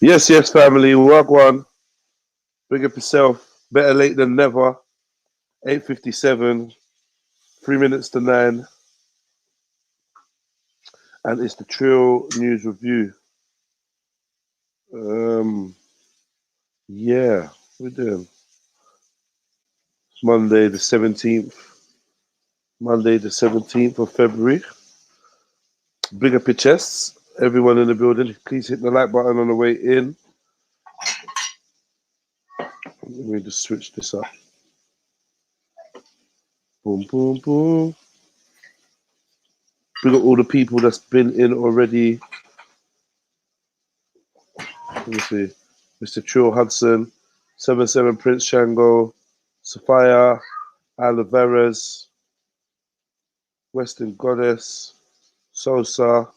Yes, yes, family. Work one. Big up yourself. Better late than never. 8:57. 3 minutes to 9. And it's the Trill News Review. Yeah, we're doing it's Monday the 17th. Monday the 17th of February. Big up your chests. Everyone in the building, please hit the like button on the way in. Let me just switch this up. Boom, boom, boom. Big up all the people that's been in already. Let me see. Mr. Trill Hudson, 77 Prince Shango, Sophia, Oliveras, Western Goddess, Sosa,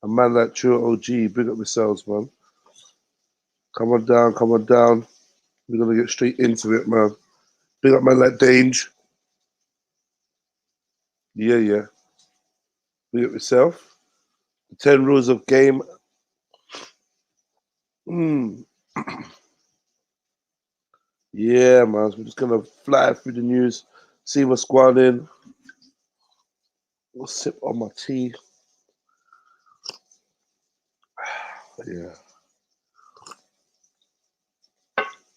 a man like Trill OG. Big up yourselves, man. Come on down, come on down. We're gonna get straight into it, man. Big up man like Dange. Yeah, yeah. Big up yourself. The 10 rules of game. Yeah, man. So we're just gonna fly through the news, see what's going on. We'll sip on my tea. Yeah.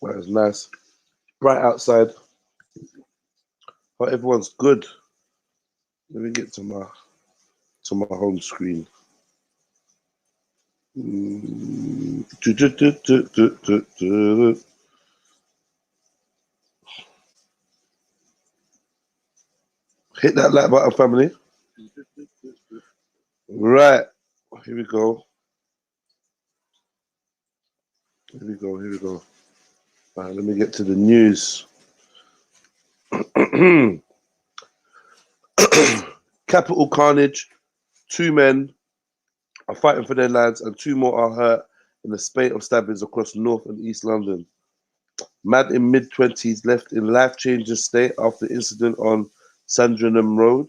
Well, it's nice. Bright outside. But everyone's good. Let me get to my home screen. Hit that like button, family. Right. Here we go. Here we go. Here we go. All right, let me get to the news. Capital carnage. 2 men are fighting for their lives and 2 more are hurt in a spate of stabbings across North and East London. Man in mid-20s left in life-changing state after incident on Sandringham Road.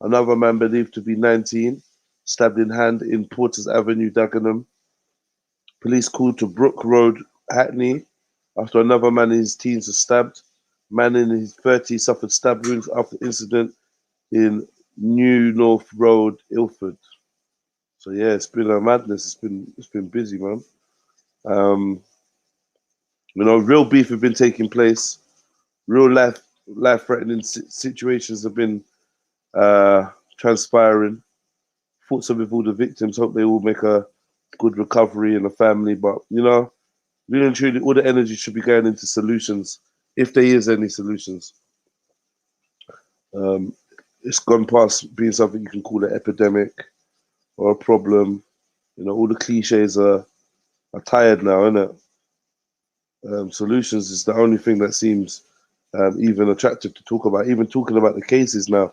Another man believed to be 19, stabbed in hand in Porters Avenue, Dagenham. Police called to Brook Road, Hackney, after another man in his teens was stabbed. Man in his 30s suffered stab wounds after incident in New North Road, Ilford. So yeah, it's been a madness. It's been busy, man. Real beef have been taking place. Real life-threatening situations have been transpiring. Thoughts are with all the victims. Hope they all make a good recovery and a family. But really and truly, all the energy should be going into solutions, if there is any solutions. It's gone past being something you can call an epidemic or a problem. All the cliches are tired now, isn't it? Solutions is the only thing that seems even attractive to talk about. Even talking about the cases now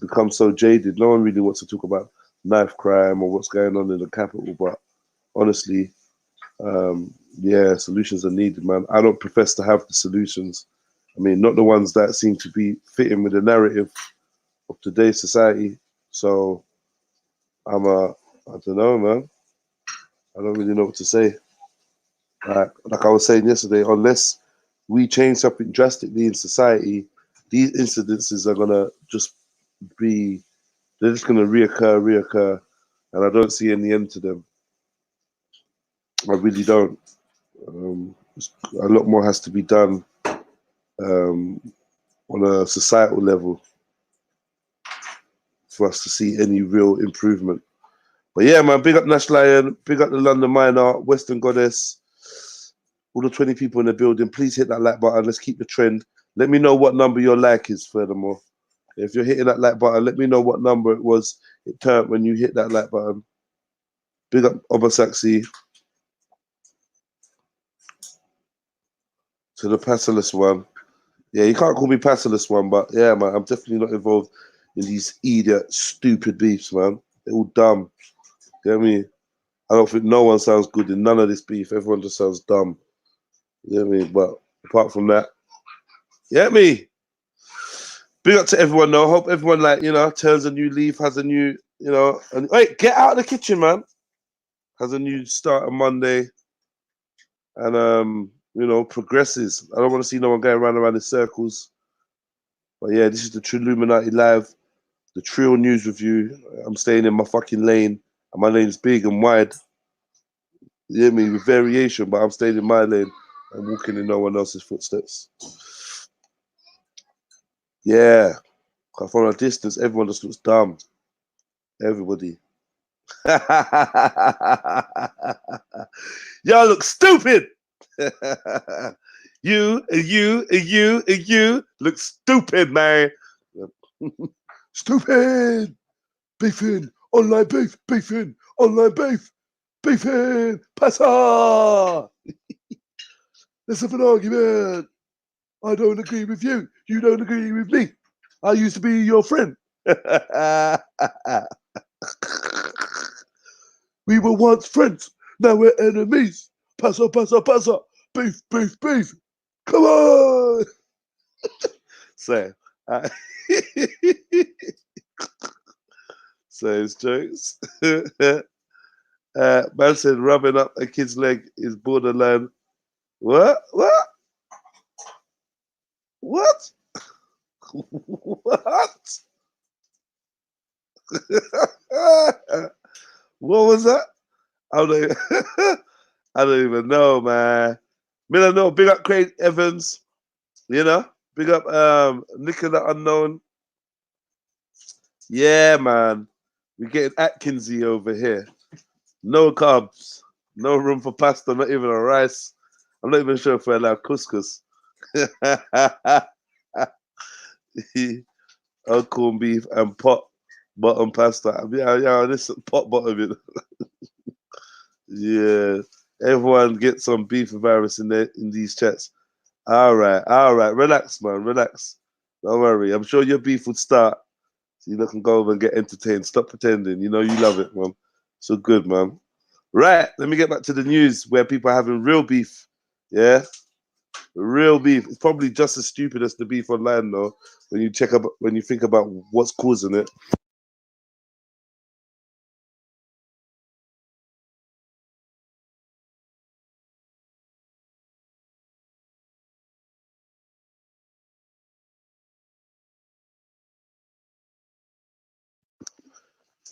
becomes so jaded. No one really wants to talk about knife crime or what's going on in the capital. But honestly, yeah, solutions are needed, man. I don't profess to have the solutions. I mean, not the ones that seem to be fitting with the narrative of today's society. So I don't know, man. I don't really know what to say. Like I was saying yesterday, unless we change something drastically in society, these incidences are gonna just be, they're just gonna reoccur, and I don't see any end to them. I really don't. A lot more has to be done on a societal level for us to see any real improvement. But yeah, man, big up Nash Lion, big up the London Miner, Western Goddess, all the 20 people in the building. Please hit that like button. Let's keep the trend. Let me know what number your like is, furthermore. If you're hitting that like button, let me know what number it turned when you hit that like button. Big up Obasaxi. To the Passerless one. Yeah, you can't call me Passerless one, but yeah, man, I'm definitely not involved in these idiot, stupid beefs, man. They're all dumb. You know what I mean? I don't think no one sounds good in none of this beef. Everyone just sounds dumb. You know what I mean? But apart from that, you know what I mean? Big up to everyone, though. Hope everyone, turns a new leaf, has a new, and wait, get out of the kitchen, man. Has a new start on Monday. and you know, progresses. I don't want to see no one going around in circles. But yeah, this is the Trillumnati live, the Trill news review. I'm staying in my fucking lane, and my lane's big and wide. You hear me? With variation, but I'm staying in my lane and walking in no one else's footsteps. Yeah, from a distance, everyone just looks dumb. Everybody. Y'all look stupid. You and you and you and you look stupid, man. Stupid. Beefing. Online beef. Beefing. Online beef. Beefing. Passa. Let's have an argument. I don't agree with you. You don't agree with me. I used to be your friend. We were once friends. Now we're enemies. Passa, passa, passa. Beef, beef, beef. Come on. So, so it's jokes. Man said rubbing up a kid's leg is borderline. What? What? What? What? What was that? I don't, I don't even know, man. Me don't know. Big up Craig Evans. You know? Big up Nicola the Unknown. Yeah, man. We're getting Atkinsy over here. No carbs. No room for pasta, not even a rice. I'm not even sure if we're allowed couscous. Corned beef and pot bottom pasta. Yeah, this pot bottom. Yeah. Everyone get some beef virus in these chats. All right. Relax, man. Relax. Don't worry. I'm sure your beef would start. So you can go over and get entertained. Stop pretending. You know you love it, man. So good, man. Right. Let me get back to the news where people are having real beef. Yeah. Real beef. It's probably just as stupid as the beef online, though. When you think about what's causing it.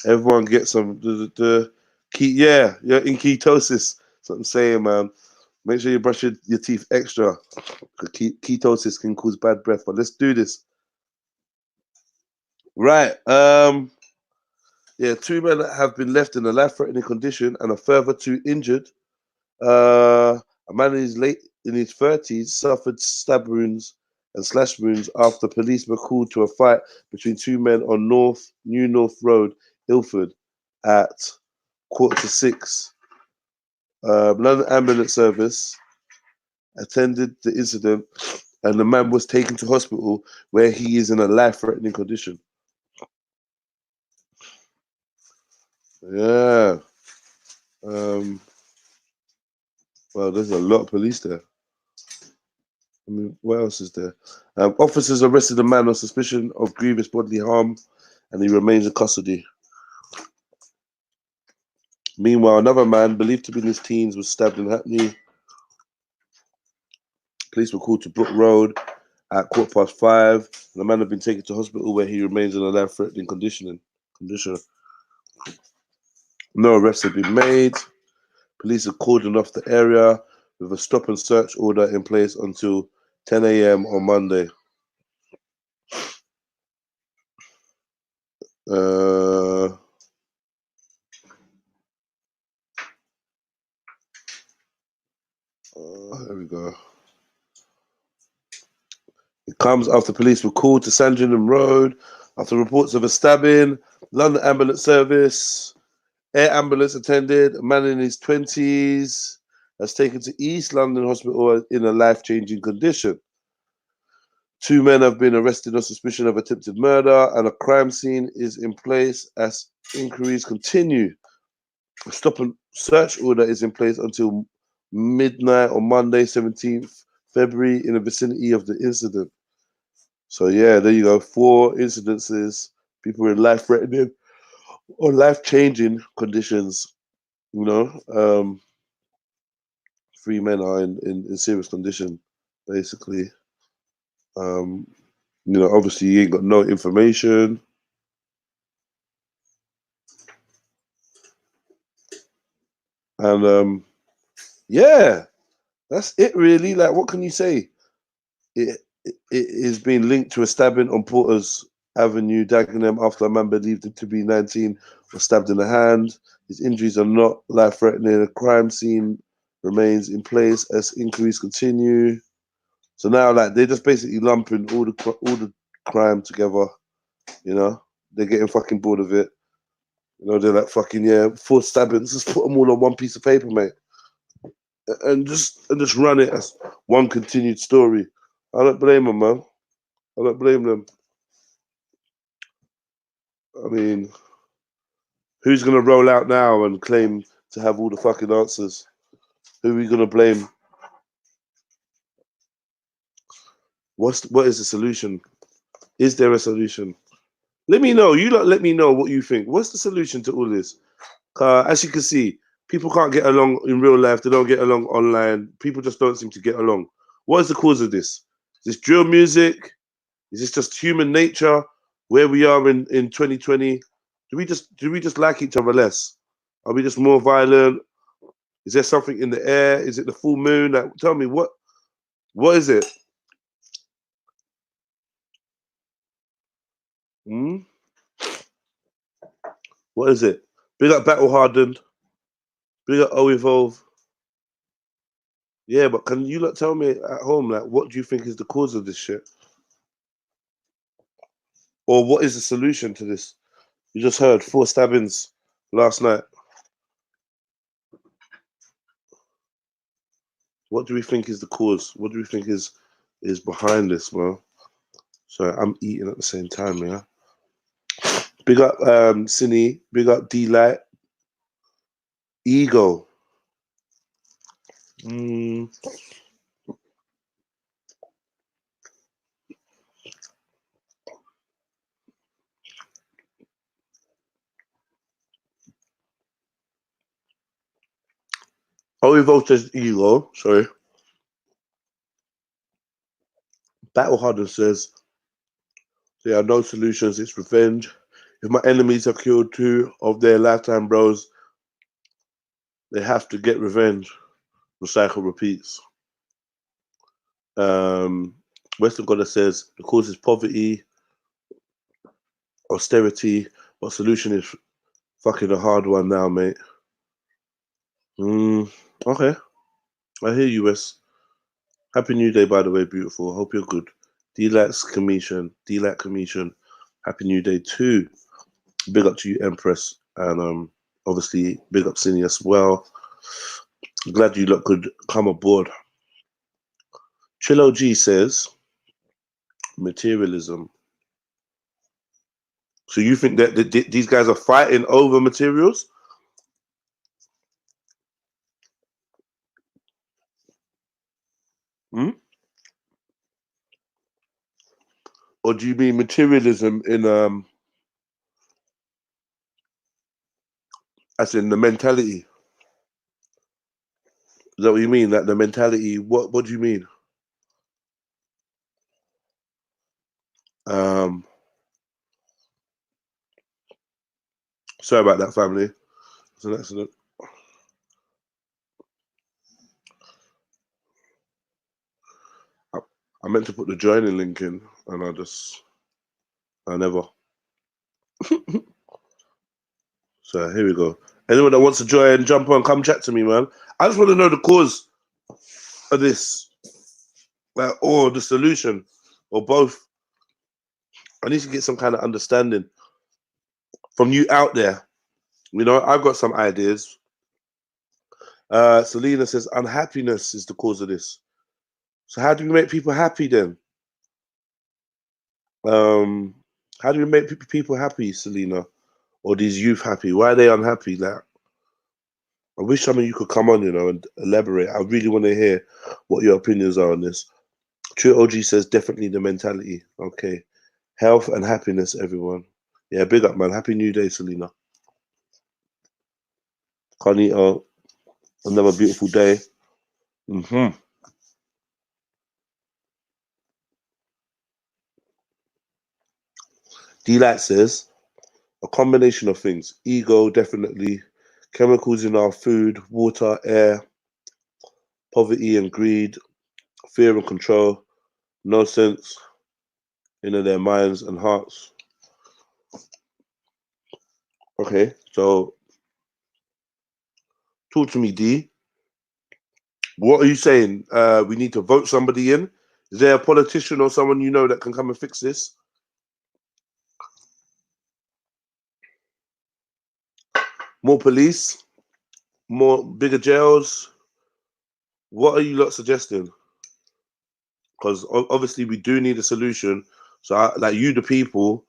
Everyone gets some the yeah, you're in ketosis. That's what I'm saying, man. Make sure you brush your teeth extra. Ketosis can cause bad breath. But let's do this. Right. Yeah, 2 men have been left in a life-threatening condition and a further 2 injured. A man in his 30s suffered stab wounds and slash wounds after police were called to a fight between 2 men on New North Road, Ilford, at 5:45. London Ambulance Service attended the incident, and the man was taken to hospital where he is in a life-threatening condition. Yeah. Well, there's a lot of police there. I mean, what else is there? Officers arrested a man on suspicion of grievous bodily harm, and he remains in custody. Meanwhile, another man, believed to be in his teens, was stabbed in Hackney. Police were called to Brook Road at 5:15, and the man had been taken to hospital where he remains in a life-threatening condition. No arrests have been made. Police have cordoned off the area with a stop and search order in place until 10 a.m. on Monday. There we go. It comes after police were called to Sandringham Road after reports of a stabbing. London Ambulance Service, air ambulance attended, a man in his 20s, has taken to East London Hospital in a life-changing condition. 2 men have been arrested on suspicion of attempted murder, and a crime scene is in place as inquiries continue. A stop and search order is in place until midnight on Monday, 17th February, in the vicinity of the incident. So yeah, there you go. 4 incidences, people in life-threatening or life-changing conditions. You know, 3 men are in serious condition, basically. You know, obviously you ain't got no information. And yeah, that's it really. Like, what can you say? It is being linked to a stabbing on Porter's Avenue, Dagenham, after a man believed him to be 19 was stabbed in the hand. His injuries are not life-threatening. A crime scene remains in place as inquiries continue. So now, like, they're just basically lumping all the crime together. You know, they're getting fucking bored of it. You know, they're like, fucking, yeah, 4 stabbings. Just put them all on one piece of paper, mate, and just run it as one continued story. I don't blame them, man. I don't blame them. I mean, who's gonna roll out now and claim to have all the fucking answers? Who are we gonna blame? What is the solution? Is there a solution? Let me know. You lot, let me know what you think. What's the solution to all this? As you can see, people can't get along in real life. They don't get along online. People just don't seem to get along. What is the cause of this? Is this drill music? Is this just human nature? Where we are in 2020? Do we just like each other less? Are we just more violent? Is there something in the air? Is it the full moon? Like, tell me what is it? Hmm? What is it? Big up Battle Hardened. Big up O Evolve. Yeah, but can you lot tell me at home, like, what do you think is the cause of this shit? Or what is the solution to this? You just heard 4 stabbings last night. What do we think is the cause? What do we think is behind this, man? Sorry, I'm eating at the same time, yeah. Big up Cine, big up D-Light. Ego. Only says ego, sorry. Battle Harden says there are no solutions, it's revenge. If my enemies have killed 2 of their lifetime bros, they have to get revenge. Recycle repeats. Western Goddess says the cause is poverty, austerity. What solution is fucking a hard one now, mate? Okay. I hear you, Wes. Happy New Day, by the way, beautiful. Hope you're good. D-Light Commission. Happy New Day too. Big up to you, Empress. And obviously, big up Cine as well. Glad you lot could come aboard. Trill G says, materialism. So you think that these guys are fighting over materials? Or do you mean materialism in as in the mentality? Is that what you mean? Like the mentality? What do you mean? Sorry about that, family. It's an accident. I meant to put the joining link in, and I never. So here we go. Anyone that wants to join, jump on, come chat to me, man. I just want to know the cause of this, like, or the solution, or both. I need to get some kind of understanding from you out there. You know, I've got some ideas. Selena says unhappiness is the cause of this. So how do we make people happy then? How do we make people happy, Selena? Or these youth happy? Why are they unhappy? Like, I wish some of you could come on, you know, and elaborate. I really want to hear what your opinions are on this. True OG says definitely the mentality. Okay. Health and happiness, everyone. Yeah, big up, man. Happy New Day, Selena. Carnita, another beautiful day. Mm-hmm. D-Light says, a combination of things. Ego, definitely. Chemicals in our food, water, air, poverty and greed, fear and control, no sense in their minds and hearts. Okay, so talk to me, D. What are you saying? We need to vote somebody in? Is there a politician or someone you know that can come and fix this? More police? More bigger jails? What are you lot suggesting? Because obviously we do need a solution. So, like you, the people,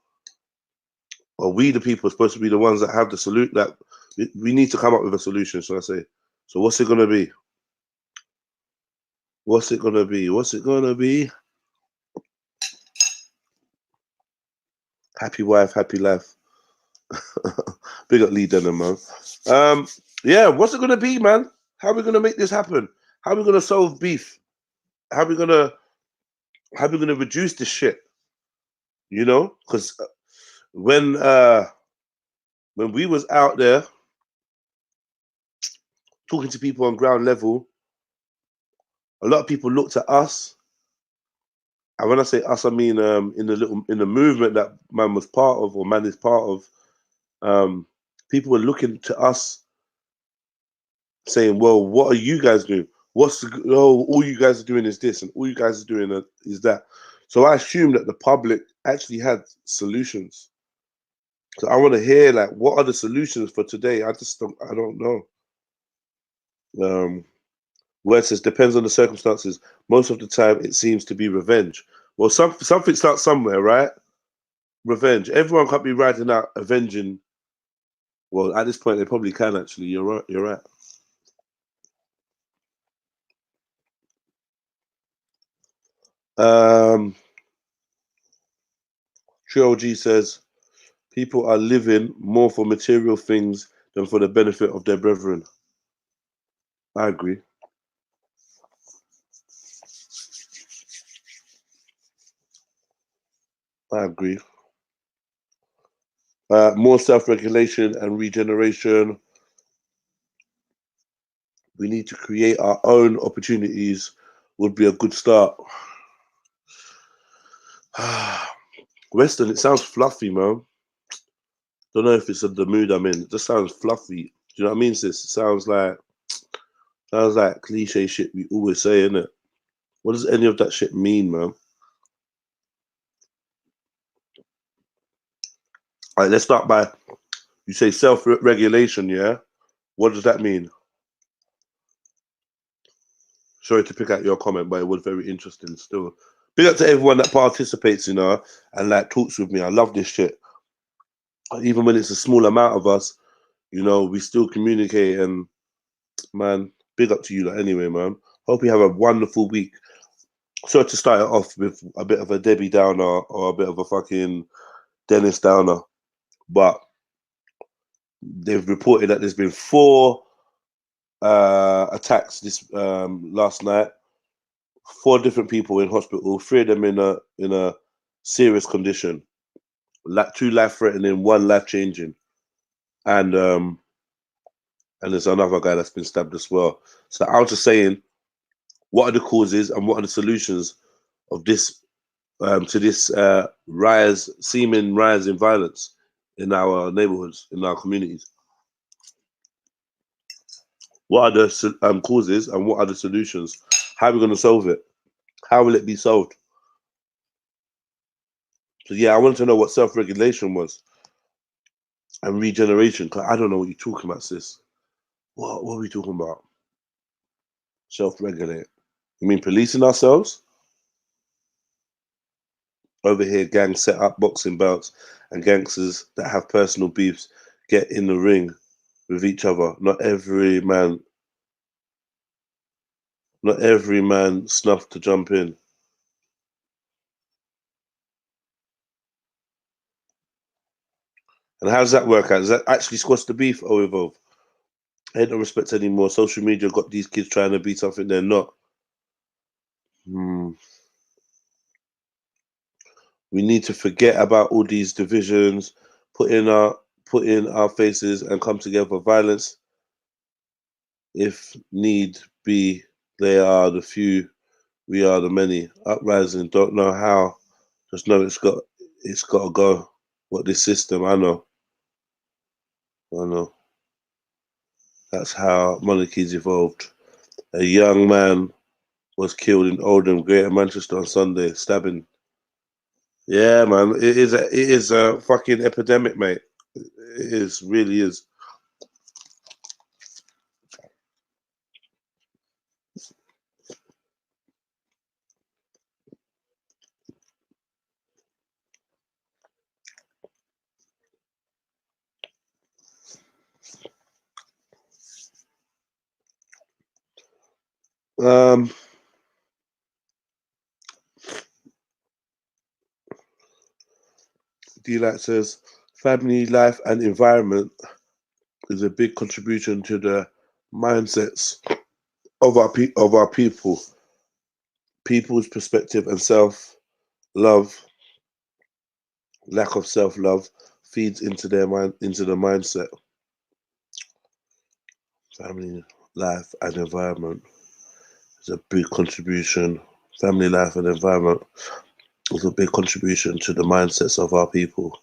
or we, the people, are supposed to be the ones that have the solution. That we need to come up with a solution. Shall I say? So, what's it gonna be? What's it gonna be? What's it gonna be? Happy wife, happy life. Big up Lee Denham, man. Yeah, what's it gonna be, man? How are we gonna make this happen? How are we gonna solve beef? How are we gonna reduce this shit? You know, because when we was out there talking to people on ground level, a lot of people looked at us, and when I say us, I mean in the movement that man was part of, or man is part of. People were looking to us, saying, "Well, what are you guys doing? All you guys are doing is this, and all you guys are doing is that." So I assume that the public actually had solutions. So I want to hear, like, what are the solutions for today? I don't know. Um, where it says depends on the circumstances. Most of the time, it seems to be revenge. Well, something starts somewhere, right? Revenge. Everyone can't be riding out avenging. Well, at this point, they probably can actually. You're right. You're right. Um, Trill G says people are living more for material things than for the benefit of their brethren. I agree. I agree. More self-regulation and regeneration. We need to create our own opportunities. Would be a good start. Western, it sounds fluffy, man. Don't know if it's the mood I'm in. It just sounds fluffy. Do you know what I mean, sis? It sounds like cliche shit we always say, innit? What does any of that shit mean, man? All right, let's start by you say self-regulation, yeah? What does that mean? Sorry to pick out your comment, but it was very interesting still. Big up to everyone that participates, and like talks with me. I love this shit. Even when it's a small amount of us, we still communicate, and man, big up to you like, anyway, man. Hope you have a wonderful week. Sorry to start it off with a bit of a Debbie Downer or a bit of a fucking Dennis Downer, but they've reported that there's been 4 attacks this last night. 4 different people in hospital, 3 of them in a serious condition. 2 life-threatening, 1 life-changing, and there's another guy that's been stabbed as well. So I was just saying, what are the causes and what are the solutions of this to this seeming rise in violence in our neighborhoods, in our communities? What are the causes and what are the solutions? How are we going to solve it? How will it be solved? So yeah, I wanted to know what self-regulation was and regeneration, because I don't know what you're talking about, sis. What are we talking about? Self-regulate. You mean policing ourselves? Over here, gangs set up boxing bouts, and gangsters that have personal beefs get in the ring with each other. Not every man snuffed to jump in. And how does that work out? Does that actually squash the beef or evolve? Ain't no respect anymore. Social media got these kids trying to be something they're not. We need to forget about all these divisions, put in our faces and come together. Violence, if need be, they are the few, we are the many. Uprising, don't know how, just know it's got to go. What this system, I know. That's how monarchies evolved. A young man was killed in Oldham, Greater Manchester on Sunday, stabbing. Yeah, man, it is a fucking epidemic, mate. It is, really is. Um, D-Light says, family life and environment is a big contribution to the mindsets of our people. People's perspective and self-love, lack of self-love, feeds into their into the mindset. Family life and environment is a big contribution. Family life and environment is a big contribution to the mindsets of our people.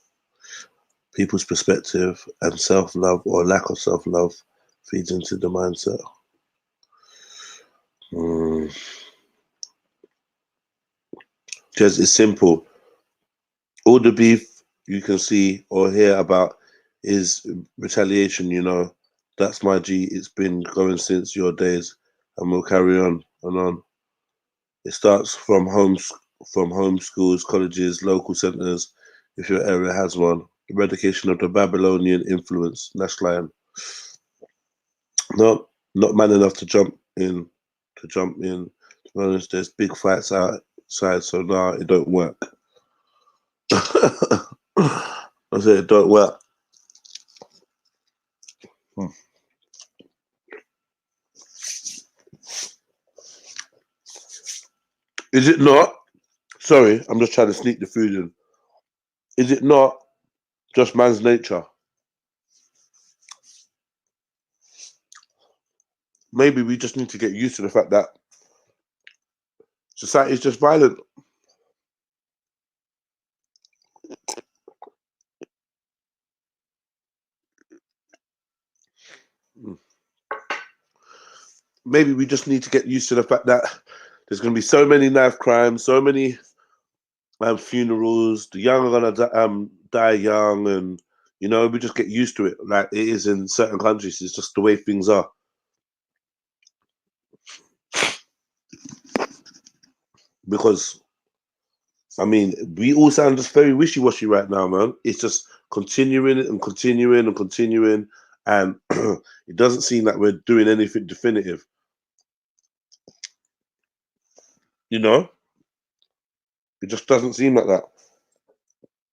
People's perspective and self-love or lack of self-love feeds into the mindset. Just it's simple. All the beef you can see or hear about is retaliation, you know. That's my G. It's been going since your days and we'll carry on and on. It starts from home schools, colleges, local centres, if your area has one. Eradication of the Babylonian influence. Nash Lion. No, not man enough to jump in. To be honest, there's big fights outside, so nah, it don't work. I said it don't work. Is it not? Sorry, I'm just trying to sneak the food in. Is it not just man's nature? Maybe we just need to get used to the fact that society is just violent. Maybe we just need to get used to the fact that there's going to be so many knife crimes, so many funerals. The young are going to die young, and you know we just get used to it. Like it is in certain countries, it's just the way things are. Because I mean, we all sound just very wishy-washy right now, man. It's just continuing and continuing and continuing, and it doesn't seem like we're doing anything definitive. You know, it just doesn't seem like that.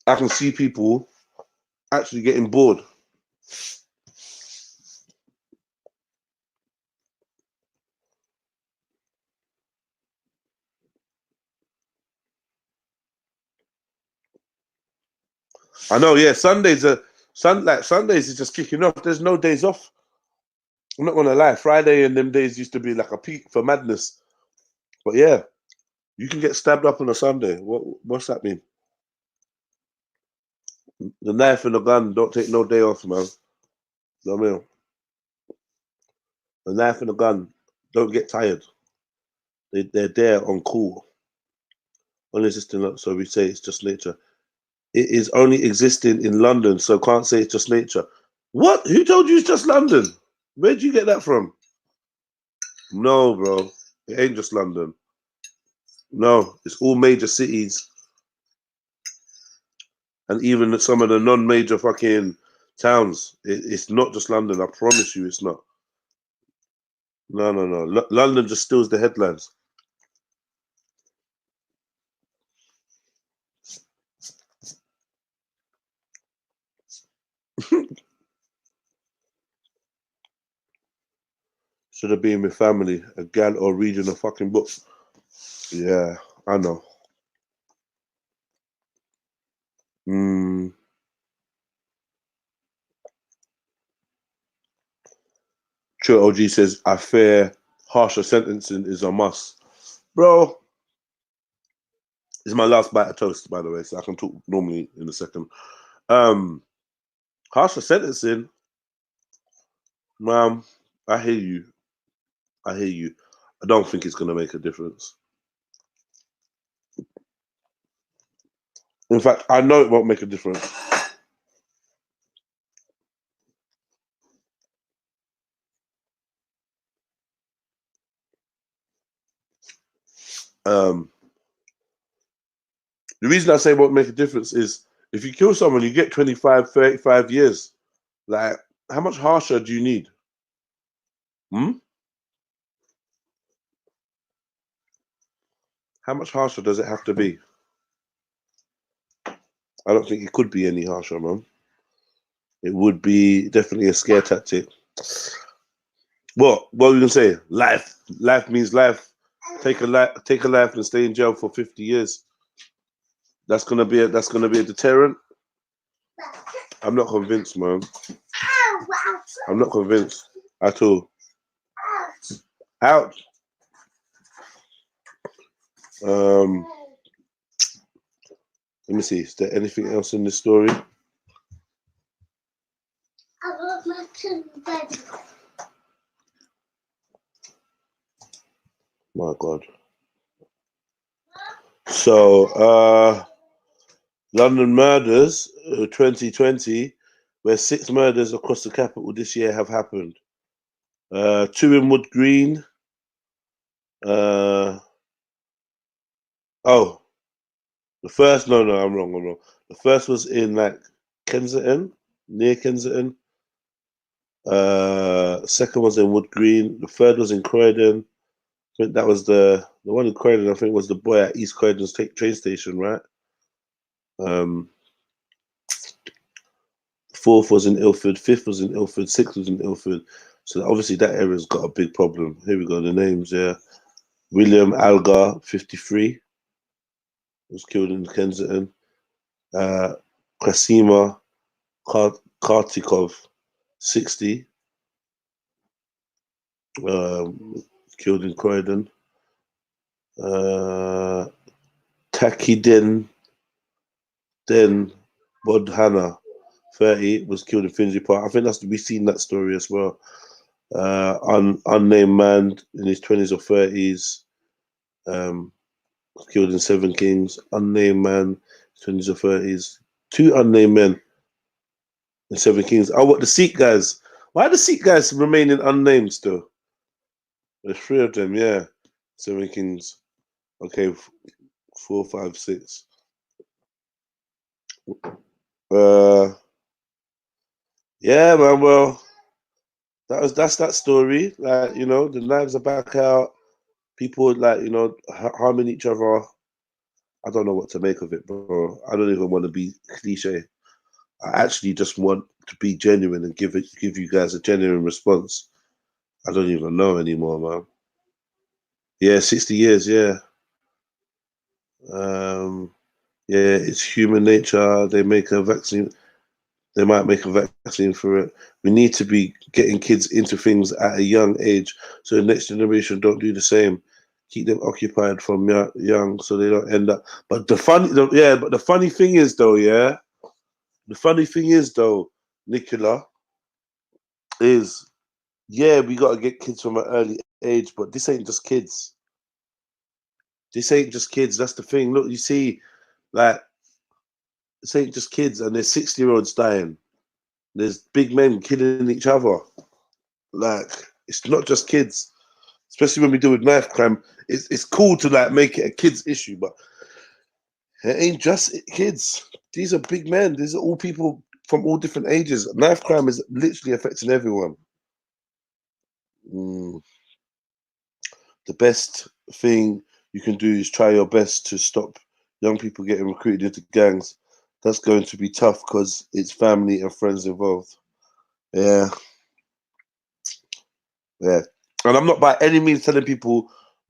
I can see people actually getting bored. I know, yeah. Sundays is just kicking off. There's no days off. I'm not gonna lie. Friday and them days used to be like a peak for madness. But yeah, you can get stabbed up on a Sunday. What's that mean? The knife and the gun don't take no day off, man. You know what I mean? The knife and the gun don't get tired. They're there on call. Only existing, so we say it's just nature. It is only existing in London, so can't say it's just nature. What? Who told you it's just London? Where'd you get that from? No, bro. It ain't just London. No, it's all major cities and even some of the non-major fucking towns. It's not just London. I promise you, it's not. No, no, no. London just steals the headlines. Should have been with family, a gal, or reading a fucking book. Yeah, I know. True OG says, I fear harsher sentencing is a must. Bro, this is my last bite of toast, by the way, so I can talk normally in a second. Harsher sentencing, ma'am, I hear you. I hear you. I don't think it's going to make a difference. In fact, I know it won't make a difference. The reason I say it won't make a difference is if you kill someone, you get 25, 35 years. Like, how much harsher do you need? How much harsher does it have to be? I don't think it could be any harsher, man. It would be definitely a scare tactic. What are we gonna say? Life. Life means life. Take a life and stay in jail for 50 years. That's gonna be a deterrent. I'm not convinced, man. I'm not convinced at all. Ouch. Let me see. Is there anything else in this story? My God. So, London murders 2020, where 6 murders across the capital this year have happened. 2 in Wood Green. The first, no, I'm wrong. The first was in like Kensington, near Kensington. Second was in Wood Green. The third was in Croydon. I think that was the one in Croydon. I think was the boy at East Croydon's train station, right? Fourth was in Ilford. Fifth was in Ilford. Sixth was in Ilford. So obviously that area's got a big problem. Here we go. The names, yeah. William Algar, 53, was killed in Kensington. Krasima Kartikov, 60, killed in Croydon. Takiden Bodhana, 30, was killed in Finsbury Park. I think we've seen that story as well. Unnamed man in his 20s or 30s, killed in Seven Kings. Unnamed man, 20s or 30s. 2 unnamed men in Seven Kings. Oh, what, the Sikh guys? Why are the Sikh guys remaining unnamed still? There's 3 of them, yeah. Seven Kings. Okay, 4, 5, 6. Yeah, man. Well, that's that story. Like, you know, the knives are back out. People like, you know, harming each other. I don't know what to make of it, bro. I don't even want to be cliche. I actually just want to be genuine and give you guys a genuine response. I don't even know anymore, man. Yeah, 60 years, yeah. Yeah, it's human nature. They make a vaccine. They might make a vaccine for it. We need to be getting kids into things at a young age, so the next generation don't do the same. Keep them occupied from young, so they don't end up. But the funny thing is though, Nicola, is we got to get kids from an early age, but this ain't just kids. This ain't just kids. That's the thing. Look, you see, like, this ain't just kids, and there's 60-year-olds dying. There's big men killing each other. Like, it's not just kids, especially when we deal with knife crime. It's cool to like make it a kids issue, but it ain't just kids. These are big men. These are all people from all different ages. Knife crime is literally affecting everyone. The best thing you can do is try your best to stop young people getting recruited into gangs. That's going to be tough because it's family and friends involved. Yeah. And I'm not by any means telling people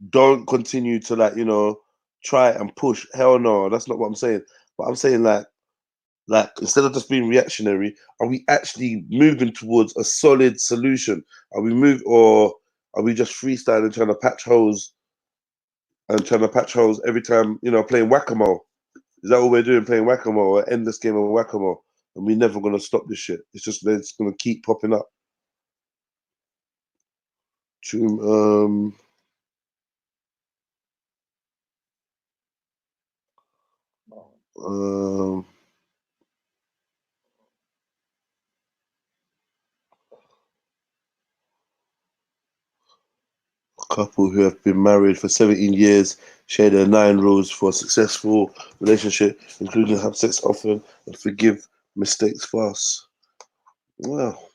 don't continue to, like, you know, try and push. Hell no, that's not what I'm saying. But I'm saying, like instead of just being reactionary, are we actually moving towards a solid solution? Or are we just freestyling, trying to patch holes every time, you know, playing whack-a-mole? Is that what we're doing, playing whack-a-mole, an endless game of whack-a-mole? And we're never gonna stop this shit. It's gonna keep popping up. Um, a couple who have been married for 17 years share their 9 rules for a successful relationship, including have sex often and forgive mistakes fast. Well,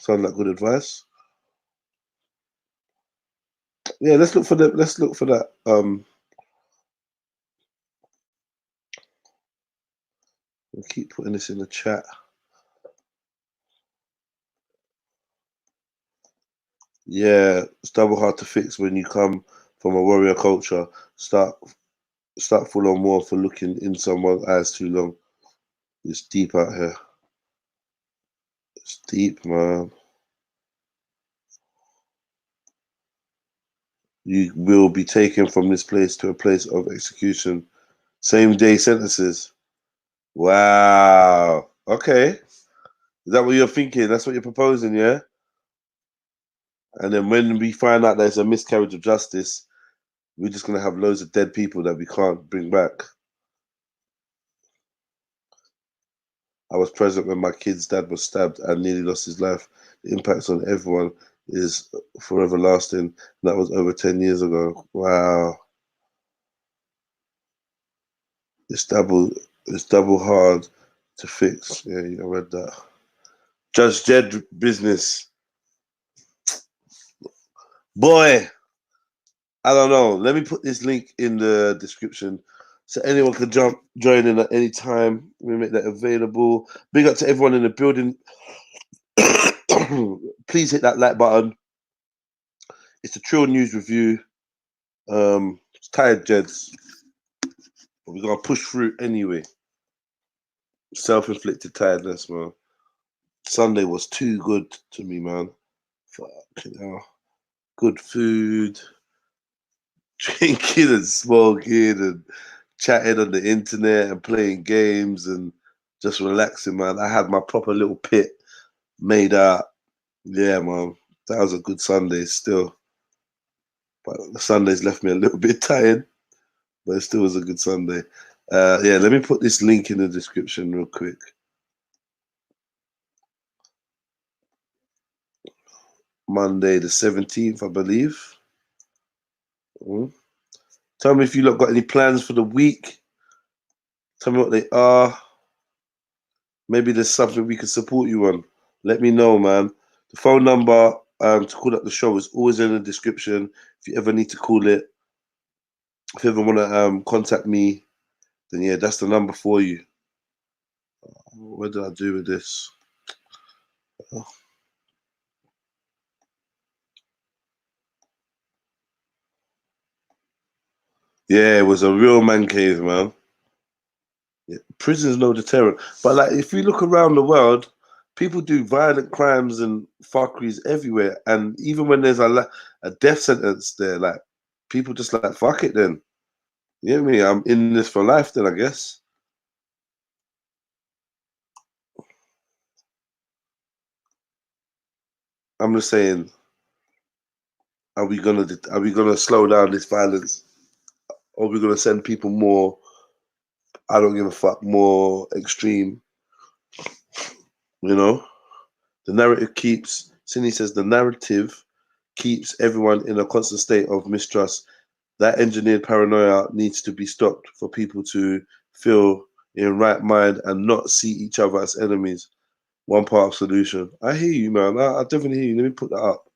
sound like good advice. Yeah, let's look for that. Let's look for that. We'll keep putting this in the chat. Yeah, it's double hard to fix when you come from a warrior culture. Start full on war for looking in someone's eyes too long. It's deep out here. It's deep, man. You will be taken from this place to a place of execution. Same day sentences. Wow. Okay. Is that what you're thinking? That's what you're proposing, yeah? And then when we find out there's a miscarriage of justice, we're just gonna have loads of dead people that we can't bring back. I was present when my kid's dad was stabbed and nearly lost his life. The impact on everyone is forever lasting. That was over 10 years ago. Wow. It's double hard to fix. Yeah, I read that. Judge Jed business. Boy, I don't know. Let me put this link in the description so anyone can join in at any time. We make that available. Big up to everyone in the building. Please hit that like button. It's the Trill News Review. It's tired, Jeds, but we're gonna push through anyway. Self-inflicted tiredness, man. Sunday was too good to me, man. Fucking hell. Good food, drinking and smoking and chatting on the internet and playing games and just relaxing, man. I had my proper little pit made out. Yeah, man. That was a good Sunday still. But the Sundays left me a little bit tired, but it still was a good Sunday. Yeah, let me put this link in the description real quick. Monday the 17th, I believe. Tell me if you lot got any plans for the week. Tell me what they are. Maybe there's something we can support you on. Let me know, man. The phone number to call up the show is always in the description. If you ever need to call it, if you ever want to contact me, then yeah, that's the number for you. What did I do with this? Oh. Yeah, it was a real man cave, man. Yeah, prison's no deterrent. But like, if you look around the world, people do violent crimes and fuckeries everywhere. And even when there's a death sentence there, like, people just like, fuck it then. You know what I mean? I'm in this for life then, I guess. I'm just saying, are we gonna slow down this violence? Or are we gonna send people more, I don't give a fuck, more extreme, you know? The narrative keeps, Cindy says, the narrative keeps everyone in a constant state of mistrust. That engineered paranoia needs to be stopped for people to feel in right mind and not see each other as enemies. One part of solution. I hear you, man. I definitely hear you. Let me put that up.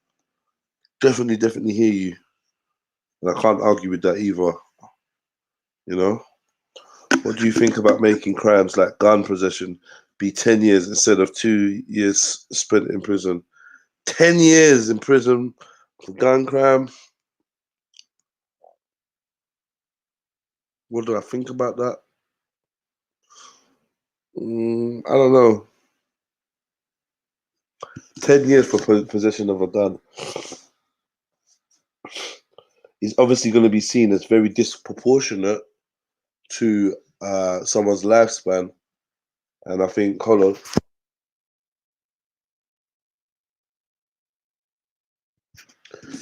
Definitely hear you. And I can't argue with that either. You know? What do you think about making crimes like gun possession be 10 years instead of 2 years spent in prison? 10 years in prison Gun crime. What do I think about that? I don't know. 10 years for possession of a gun is obviously going to be seen as very disproportionate to someone's lifespan. And I think, hold on.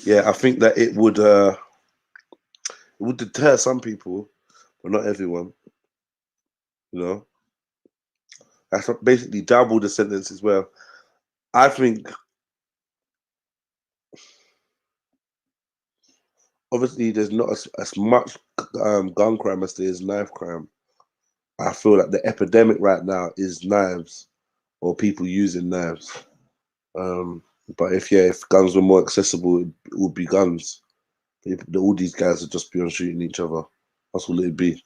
Yeah, I think that it would deter some people, but not everyone. You know, that's basically double the sentence as well. I think obviously there's not as much gun crime as there is knife crime. I feel like the epidemic right now is knives or people using knives. But if guns were more accessible, it would be guns. All these guys would just be on shooting each other. That's all it'd be.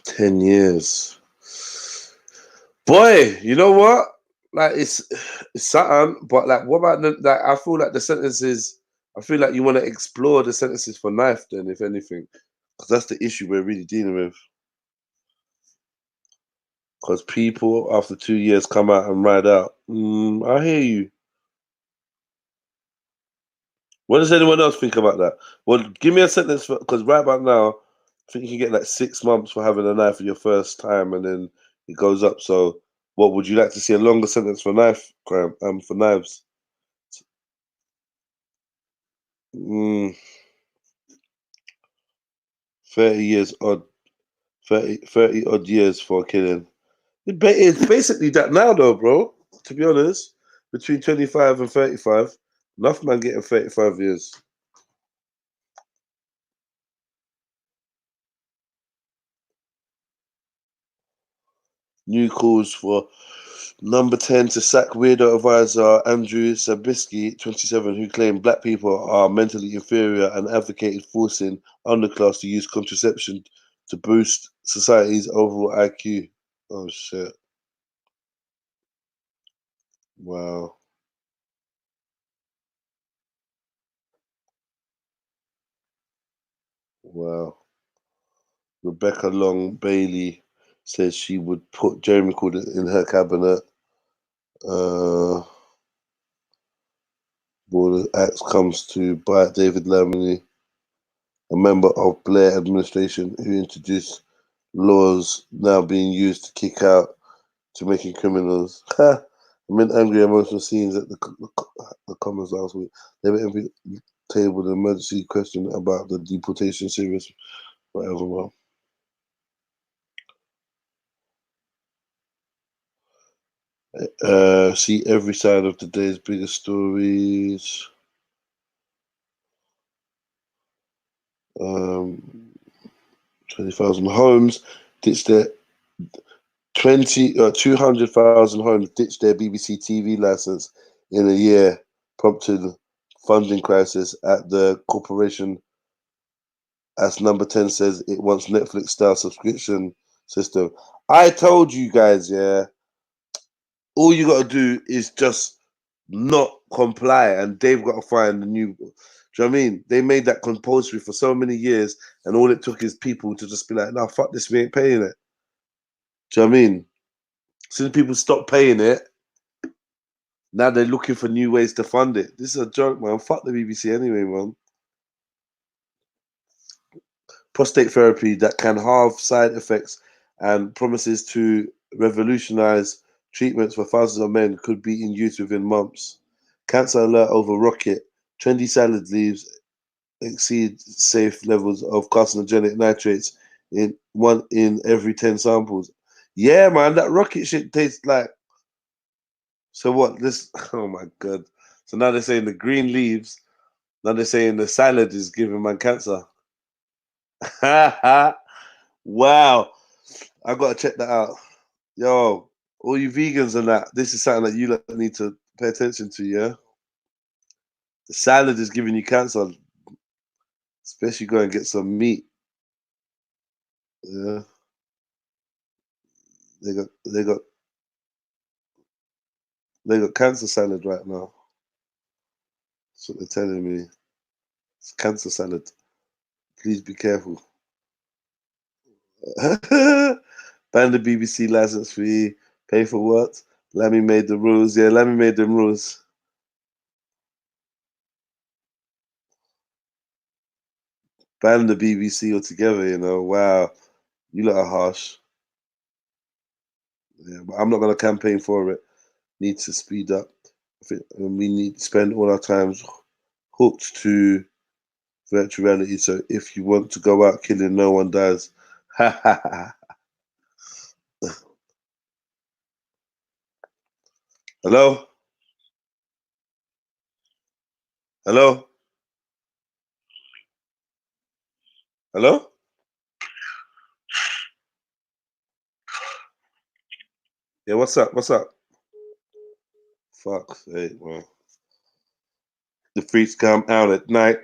10 years. Boy, you know what? Like it's something, but like what about like I feel like the sentences, I feel like you want to explore the sentences for knife then, if anything. Because that's the issue we're really dealing with. Because people after 2 years come out and ride out. I hear you. What does anyone else think about that? Well, give me a sentence because right about now, I think you can get like 6 months for having a knife for your first time, and then it goes up. So, what would you like to see a longer sentence for knife crime? For knives, 30 years odd, 30 odd years for killing. It's basically that now, though, bro. To be honest, between 25 and 35, enough man getting 35 years. New calls for number 10 to sack weirdo advisor Andrew Sabisky, 27, who claimed black people are mentally inferior and advocated forcing underclass to use contraception to boost society's overall IQ. Oh, shit. Wow. Wow. Rebecca Long Bailey says she would put Jeremy Corbyn in her cabinet. Border Act comes to bite David Lammy, a member of Blair administration who introduced laws now being used to kick out to making criminals. Amid angry emotional scenes at the Commons last week, they were tabled an emergency question about the deportation series, whatever. Well, see every side of today's biggest stories. 20,000 homes ditched their 200,000 homes ditched their BBC TV license in a year, prompted funding crisis at the corporation. As number 10 says, it wants Netflix style subscription system. I told you guys, yeah, all you got to do is just not comply, and they've got to find a new. Do you know what I mean? They made that compulsory for so many years, and all it took is people to just be like, "No, fuck this, we ain't paying it." Do you know what I mean? Since people stopped paying it, now they're looking for new ways to fund it. This is a joke, man. Fuck the BBC anyway, man. Prostate therapy that can halve side effects and promises to revolutionize treatments for thousands of men could be in use within months. Cancer alert over rocket. Trendy salad leaves exceed safe levels of carcinogenic nitrates in 1 in every 10 samples. Yeah, man, that rocket shit tastes like. So what? This. Oh my god. So now they're saying the green leaves. Now they're saying the salad is giving man cancer. Wow. I gotta check that out. Yo, all you vegans and that, this is something that you need to pay attention to, yeah? The salad is giving you cancer, especially go and get some meat. Yeah. They got They got cancer salad right now. That's what they're telling me. It's cancer salad. Please be careful. Ban the BBC license fee. Pay for what? Lammy made the rules. Yeah, Lammy made them rules. Ban the BBC altogether, you know. Wow. You lot are harsh. Yeah, but I'm not going to campaign for it. Need to speed up. I think we need to spend all our times hooked to virtual reality. So if you want to go out killing, no one dies. Ha ha ha. Hello? Hello? Hello? Yeah, what's up? What's up? Fuck's sake, man. The freaks come out at night.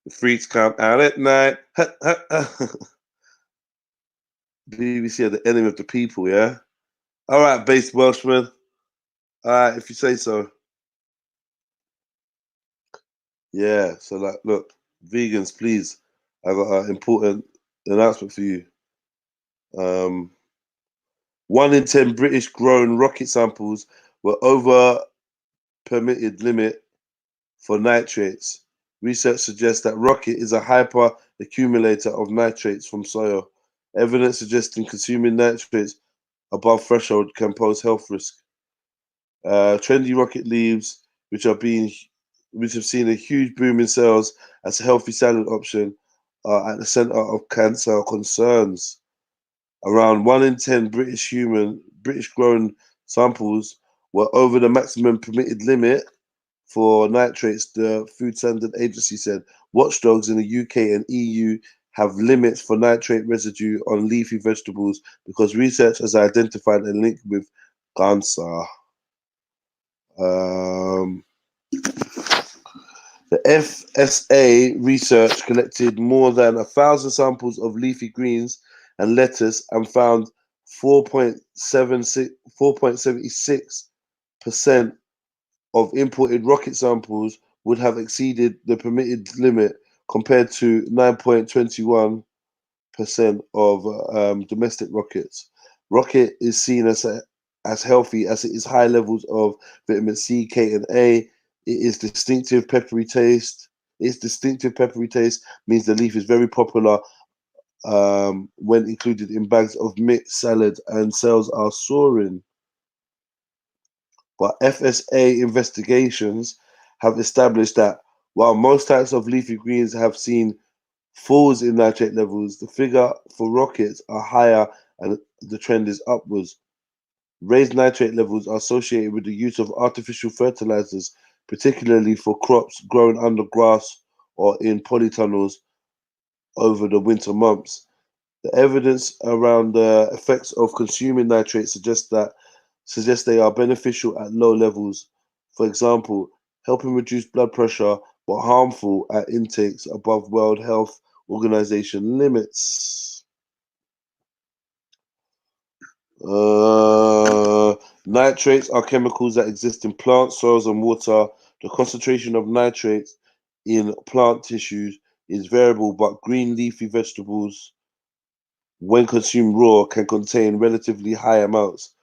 The freaks come out at night. Ha, ha, ha. BBC are the enemy of the people, yeah? All right, base Welshman. All right, if you say so. Yeah, so like, look, vegans, please. I got an important announcement for you. 1 in 10 British grown rocket samples were over permitted limit for nitrates. Research suggests that rocket is a hyper accumulator of nitrates from soil. Evidence suggesting consuming nitrates above threshold can pose health risk. Trendy rocket leaves, which have seen a huge boom in sales as a healthy salad option, are at the center of cancer concerns. Around 1 in 10 British grown samples were over the maximum permitted limit for nitrates, the Food Standard Agency said. Watchdogs in the UK and EU have limits for nitrate residue on leafy vegetables because research has identified a link with cancer. The FSA research collected more than 1,000 samples of leafy greens and lettuce and found 4.76% of imported rocket samples would have exceeded the permitted limit compared to 9.21% of domestic rockets. Rocket is seen as healthy as it is high levels of vitamin C, K, and A. Its distinctive peppery taste means the leaf is very popular when included in bags of mixed salad, and sales are soaring. But FSA investigations have established that while most types of leafy greens have seen falls in nitrate levels, the figure for rockets are higher and the trend is upwards. Raised nitrate levels are associated with the use of artificial fertilizers, particularly for crops grown under grass or in polytunnels over the winter months. The evidence around the effects of consuming nitrates suggests they are beneficial at low levels. For example, helping reduce blood pressure, but harmful at intakes above World Health Organization limits. Nitrates are chemicals that exist in plants, soils, and water. The concentration of nitrates in plant tissues is variable, but green leafy vegetables, when consumed raw, can contain relatively high amounts.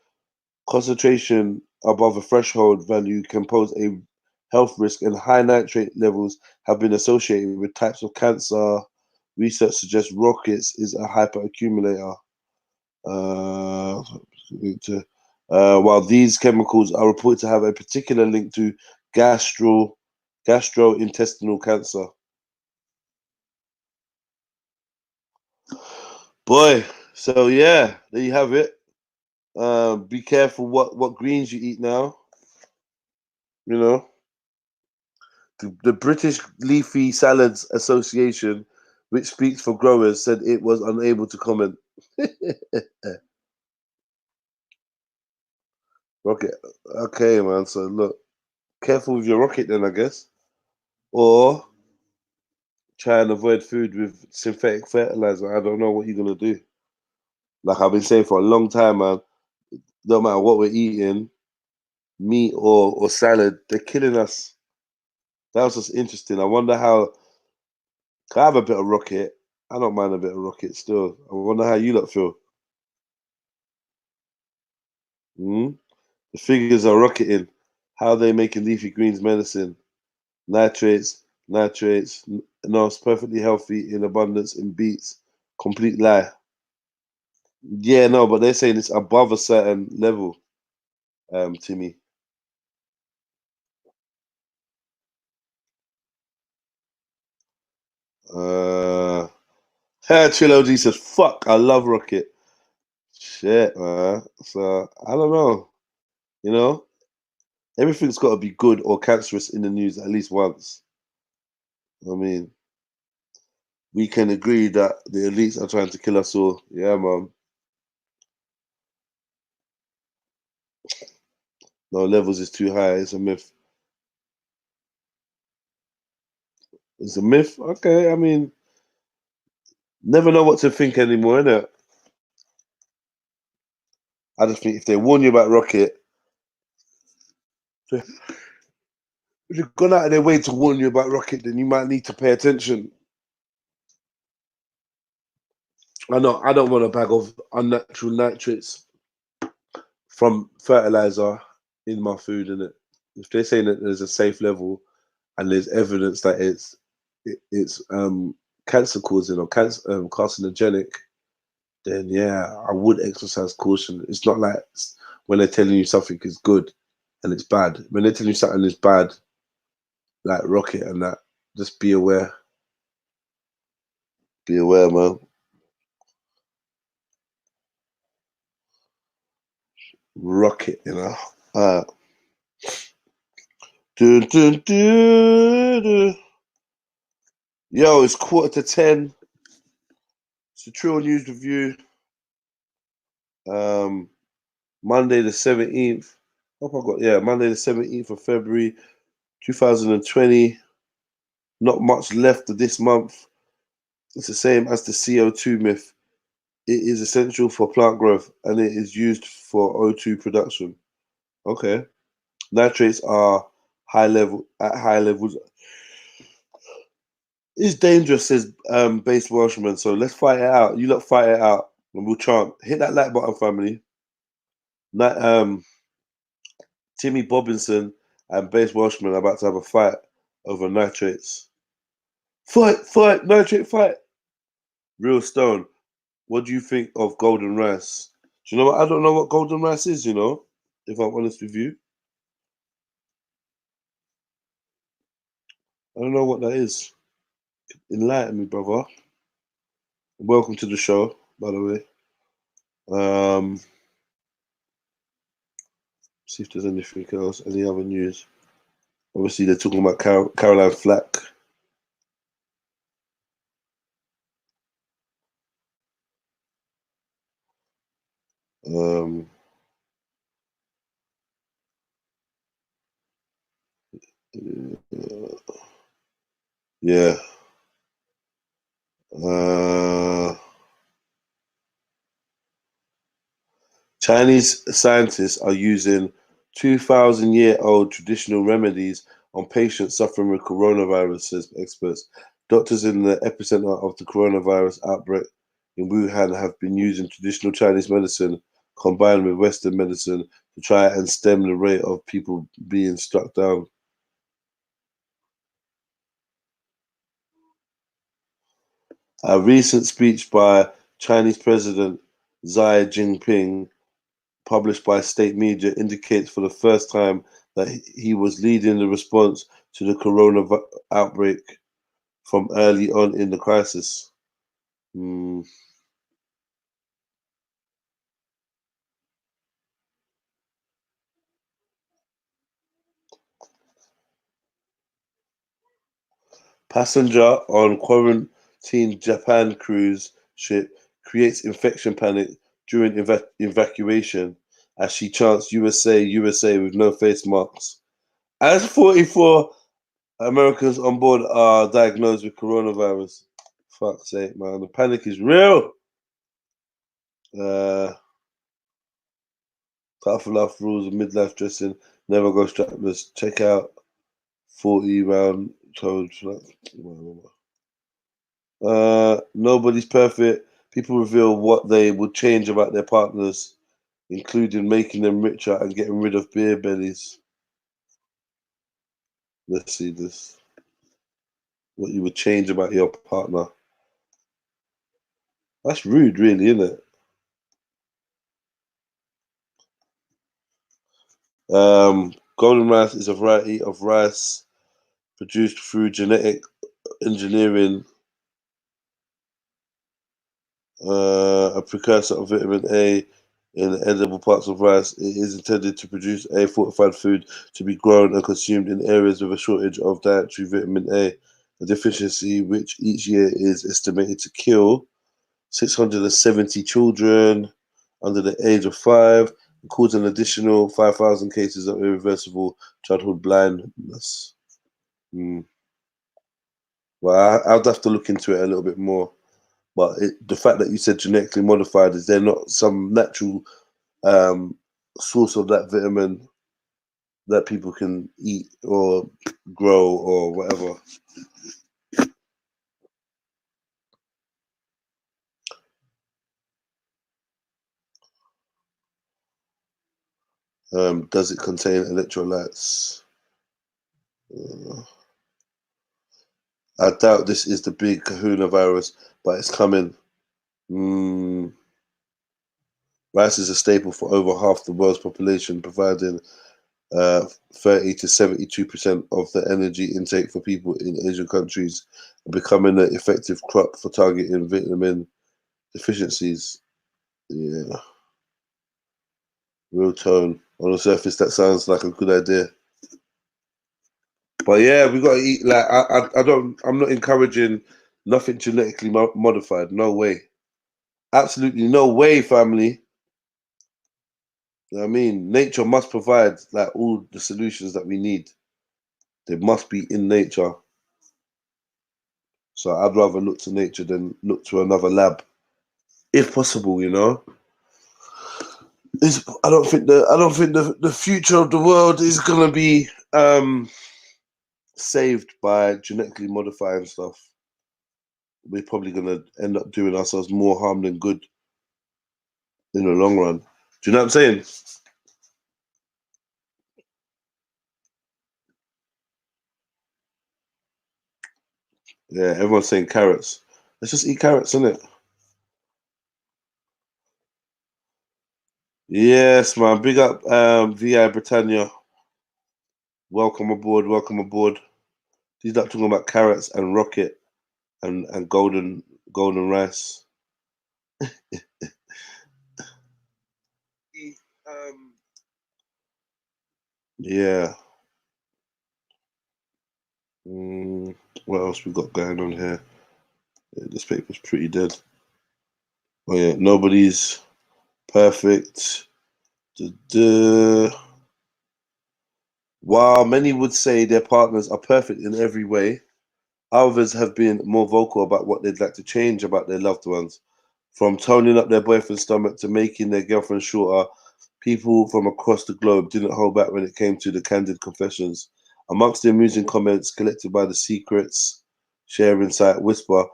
Concentration above a threshold value can pose a health risk, and high nitrate levels have been associated with types of cancer. Research suggests rockets is a hyperaccumulator. Uh, while these chemicals are reported to have a particular link to gastrointestinal cancer. Boy, so yeah, there you have it. Be careful what greens you eat now. You know, the British Leafy Salads Association, which speaks for growers, said it was unable to comment. Rocket, okay, man. So look, careful with your rocket then, I guess, or try and avoid food with synthetic fertilizer. I don't know what you're gonna do. Like I've been saying for a long time, man. No matter what we're eating, meat or salad, they're killing us. That was just interesting. I wonder how. I have a bit of rocket. I don't mind a bit of rocket still. I wonder how you lot feel. Hmm? The figures are rocketing. How they making leafy greens medicine? Nitrates, nitrates. No, it's perfectly healthy in abundance in beets. Complete lie. Yeah, no, but they're saying it's above a certain level, Timmy. Uh, Trill OG says, fuck, I love rocket. Shit, man. So, I don't know. You know, everything's got to be good or cancerous in the news at least once. I mean, we can agree that the elites are trying to kill us all. Yeah, man. No, levels is too high. It's a myth. It's a myth. Okay, I mean, never know what to think anymore, innit? I just think if they warn you about rocket, if they've gone out of their way to warn you about rocket, then you might need to pay attention. I know I don't want a bag of unnatural nitrates from fertilizer in my food, innit? If they're saying that there's a safe level and there's evidence that it's cancer causing or cancer carcinogenic, then yeah, I would exercise caution. It's not like when they're telling you something is good and it's bad. When they're telling you something is bad, like rocket and that, just be aware. Be aware, man. Rocket, you know. Dun, dun, dun, dun. Yo, it's 9:45. It's the Trill News Review. Um, Monday the 17th. Hope I got Monday the 17th of February, 2020. Not much left of this month. It's the same as the CO2 myth. It is essential for plant growth and it is used for O2 production. Okay. Nitrates are high levels. It's dangerous, says base Welshman. So let's fight it out. You lot fight it out and we'll chant. Hit that like button, family. Timmy Bobinson and base Welshman are about to have a fight over nitrates. Fight, nitrate fight. Real Stone, what do you think of golden rice? Do you know what? I don't know what golden rice is, you know, if I'm honest with you. I don't know what that is. Enlighten me, brother. Welcome to the show, by the way. See if there's anything else, any other news. Obviously, they're talking about Caroline Flack. Um, yeah. Chinese scientists are using 2,000-year-old traditional remedies on patients suffering with coronavirus, says experts. Doctors in the epicenter of the coronavirus outbreak in Wuhan have been using traditional Chinese medicine combined with Western medicine to try and stem the rate of people being struck down. A recent speech by Chinese President Xi Jinping, published by state media, indicates for the first time that he was leading the response to the corona outbreak from early on in the crisis. Mm. Passenger on quarantine Japan cruise ship creates infection panic during evacuation as she chants USA, USA with no face masks. As 44 Americans on board are diagnosed with coronavirus. Fuck's sake, man. The panic is real. Uh, Tough Love rules of midlife dressing. Never go strapless. Check out 40 round toad. Nobody's perfect. People reveal what they would change about their partners, including making them richer and getting rid of beer bellies. Let's see this. What you would change about your partner. That's rude, really, isn't it? Golden rice is a variety of rice produced through genetic engineering, a precursor of vitamin A in the edible parts of rice. It is intended to produce a fortified food to be grown and consumed in areas with a shortage of dietary vitamin A, a deficiency which each year is estimated to kill 670 children under the age of 5 and cause an additional 5,000 cases of irreversible childhood blindness. Well, I'd have to look into it a little bit more. But the fact that you said genetically modified, is there not some natural source of that vitamin that people can eat or grow or whatever? Does it contain electrolytes? I doubt this is the big kahuna virus, but it's coming. Rice is a staple for over half the world's population, providing 30 to 72% of the energy intake for people in Asian countries, becoming an effective crop for targeting vitamin deficiencies. Yeah, real tone. On the surface, that sounds like a good idea. But yeah, we got to eat. Like I don't. I'm not encouraging nothing genetically modified. No way. Absolutely no way, family. You know what I mean? Nature must provide like all the solutions that we need. They must be in nature. So I'd rather look to nature than look to another lab, if possible. You know, I don't think the future of the world is gonna be saved by genetically modifying stuff. We're probably gonna end up doing ourselves more harm than good in the long run. Do you know what I'm saying? Yeah, everyone's saying carrots. Let's just eat carrots, innit? Yes, man. Big up VI Britannia. Welcome aboard, welcome aboard. He's not talking about carrots and rocket and golden rice. um, yeah. What else we got going on here? Yeah, this paper's pretty dead. Oh yeah, nobody's perfect. Duh. While many would say their partners are perfect in every way, others have been more vocal about what they'd like to change about their loved ones. From toning up their boyfriend's stomach to making their girlfriend shorter, people from across the globe didn't hold back when it came to the candid confessions. Amongst the amusing comments collected by the Secrets sharing site Whisper,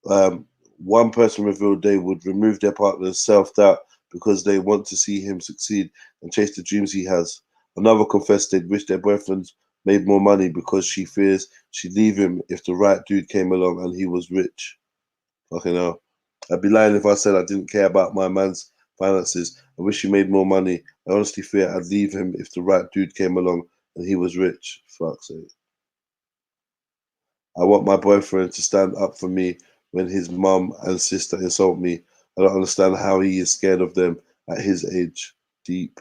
um, one person revealed they would remove their partner's self doubt because they want to see him succeed and chase the dreams he has. Another confessed they'd wish their boyfriend made more money because she fears she'd leave him if the right dude came along and he was rich. Fucking hell. I'd be lying if I said I didn't care about my man's finances. I wish he made more money. I honestly fear I'd leave him if the right dude came along and he was rich. Fuck's sake. I want my boyfriend to stand up for me when his mum and sister insult me. I don't understand how he is scared of them at his age. Deep.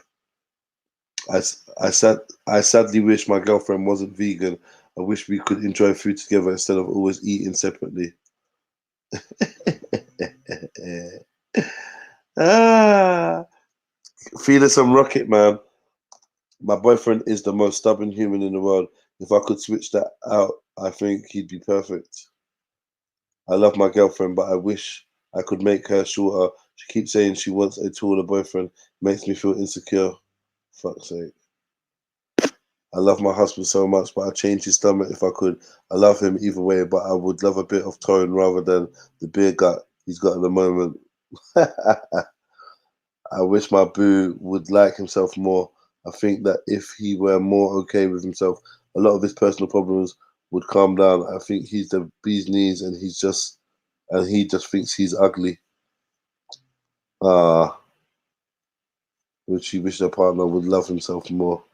I, I sadly wish my girlfriend wasn't vegan. I wish we could enjoy food together instead of always eating separately. ah, feeling some rocket, man. My boyfriend is the most stubborn human in the world. If I could switch that out, I think he'd be perfect. I love my girlfriend, but I wish I could make her shorter She keeps saying she wants a taller boyfriend. Makes me feel insecure. Fuck's sake. I love my husband so much, but I'd change his stomach if I could. I love him either way, but I would love a bit of tone rather than the beer gut he's got at the moment. I wish my boo would like himself more. I think that if he were more okay with himself, a lot of his personal problems would calm down. I think he's the bee's knees, and he just thinks he's ugly. Ah, which she wished her partner would love himself more.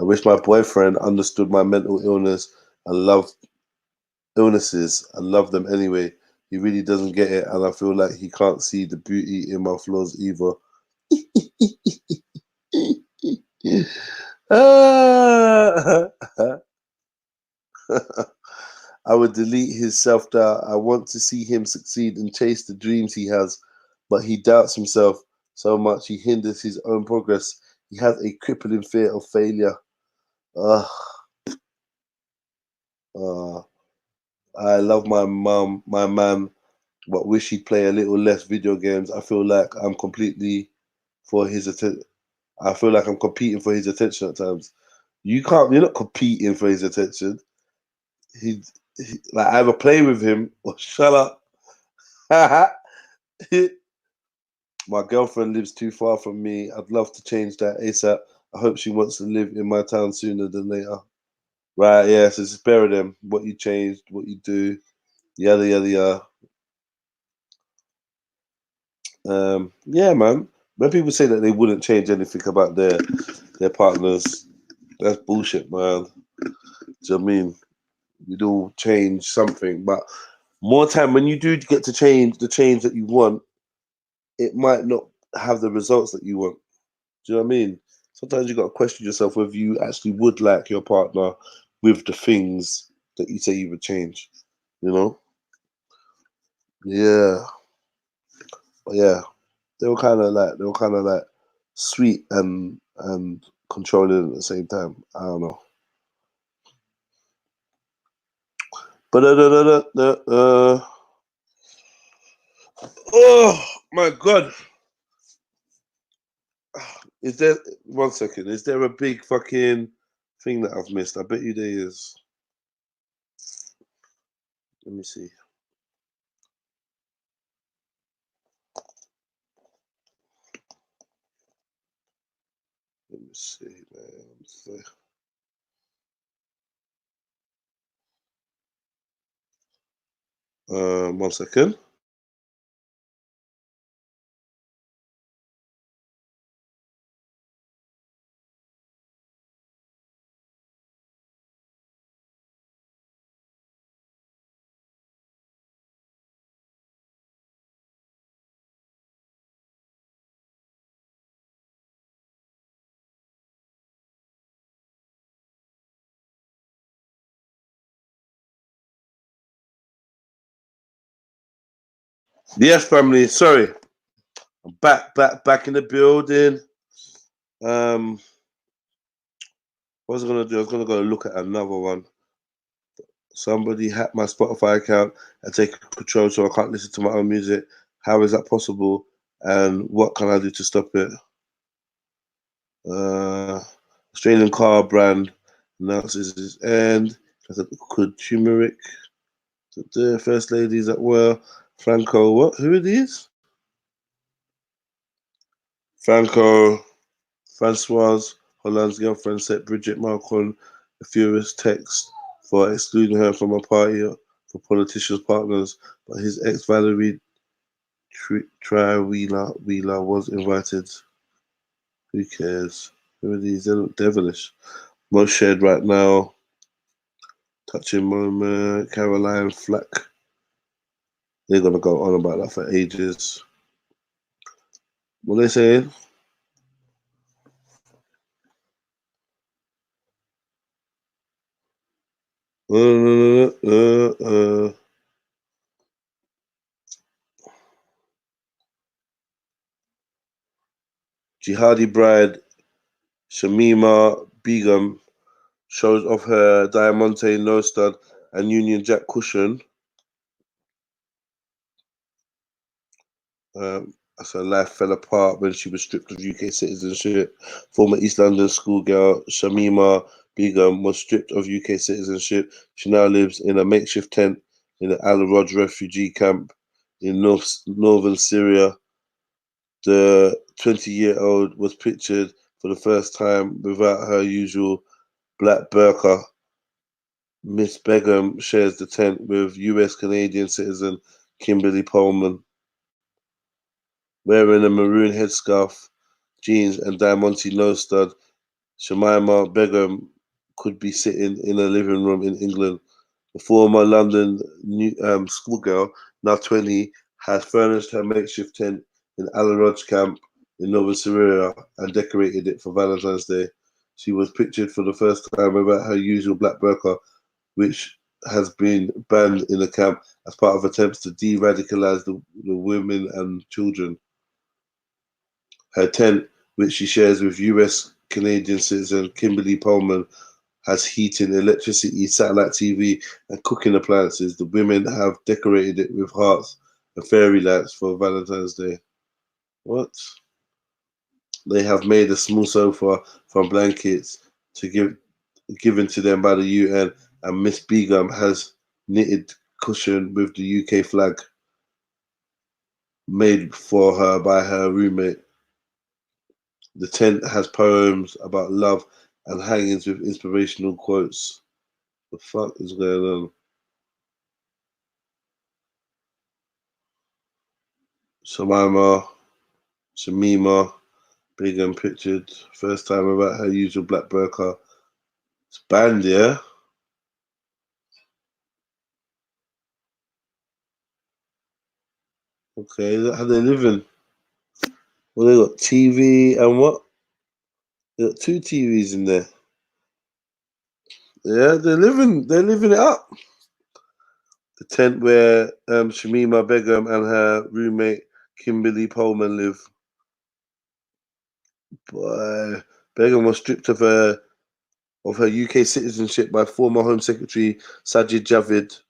I wish my boyfriend understood my mental illness and love them anyway. He really doesn't get it, and I feel like he can't see the beauty in my flaws either. Ah. I would delete his self doubt. I want to see him succeed and chase the dreams he has, but he doubts himself so much he hinders his own progress. He has a crippling fear of failure. Ugh. I love my man, but wish he'd play a little less video games. I feel like I'm completely for his attention. I feel like I'm competing for his attention at times. You're not competing for his attention. He, like either play with him or shut up. My girlfriend lives too far from me. I'd love to change that ASAP. I hope she wants to live in my town sooner than later. Right, yeah, so spare them what you changed, what you do, yada yada yada. Yeah, man. When people say that they wouldn't change anything about their partners, that's bullshit, man. Do you know what I mean? We'd all change something, but more time when you do get to change the change that you want, it might not have the results that you want. Do you know what I mean? Sometimes you got to question yourself whether you actually would like your partner with the things that you say you would change. You know? Yeah, but yeah, they were kind of like sweet and controlling at the same time. I don't know. But oh my god, is there 1 second? Is there a big fucking thing that I've missed? I bet you there is. Let me see. Let me see, man. 1 second. Yes, family. Sorry, I'm back in the building. Um, what was I gonna do? I was gonna go look at another one. Somebody hacked my Spotify account and taken control, so I can't listen to my own music. How is that possible? And what can I do to stop it? Australian car brand announces its end. Could turmeric. The first ladies at well. Franco, what? Who are these? Franco. Francoise Hollande's girlfriend sent Bridget Malcolm a furious text for excluding her from a party for politicians' partners, but his ex Valerie Wheeler was invited. Who cares? Who are these? They look devilish. Most shared right now. Touching moment. Caroline Flack. They're gonna go on about that for ages. What are they saying? Jihadi bride Shamima Begum shows off her Diamante no stud and Union Jack cushion As her life fell apart when she was stripped of UK citizenship. Former East London schoolgirl Shamima Begum was stripped of UK citizenship. She now lives in a makeshift tent in the Al Roj refugee camp in northern Syria. The 20-year-old was pictured for the first time without her usual black burqa. Miss Begum shares the tent with US Canadian citizen Kimberly Pullman. Wearing a maroon headscarf, jeans, and diamante nose stud, Shamima Begum could be sitting in a living room in England. The former London schoolgirl, now 20, has furnished her makeshift tent in Al Roj camp in northern Syria and decorated it for Valentine's Day. She was pictured for the first time without her usual black burqa, which has been banned in the camp as part of attempts to de-radicalize the women and children. Her tent, which she shares with US Canadian citizen Kimberly Pullman, has heating, electricity, satellite TV, and cooking appliances. The women have decorated it with hearts and fairy lights for Valentine's Day. What? They have made a small sofa from blankets given to them by the UN, and Miss Begum has knitted cushion with the UK flag made for her by her roommate. The tent has poems about love and hangings with inspirational quotes. The fuck is going on? Shamima, big and pictured. First time about her usual black burqa. It's banned, yeah? Okay, is that how they living? Well, they got TV and what? They got two TVs in there. Yeah, they're living it up. The tent where Shamima Begum and her roommate Kimberly Pullman live. Boy, Begum was stripped of her UK citizenship by former Home Secretary Sajid Javid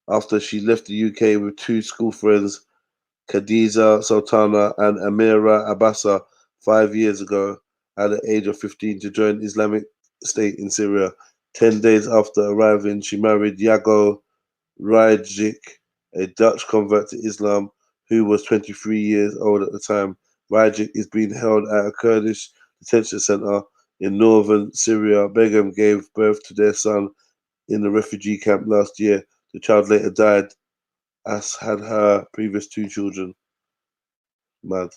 after she left the UK with two school friends, Khadija Sultana and Amira Abbasa, 5 years ago at the age of 15 to join Islamic State in Syria. 10 days after arriving, she married Yago Rajic, a Dutch convert to Islam who was 23 years old at the time. Rajic is being held at a Kurdish detention center in northern Syria. Begum gave birth to their son in the refugee camp last year. The child later died, as had her previous two children. Mad.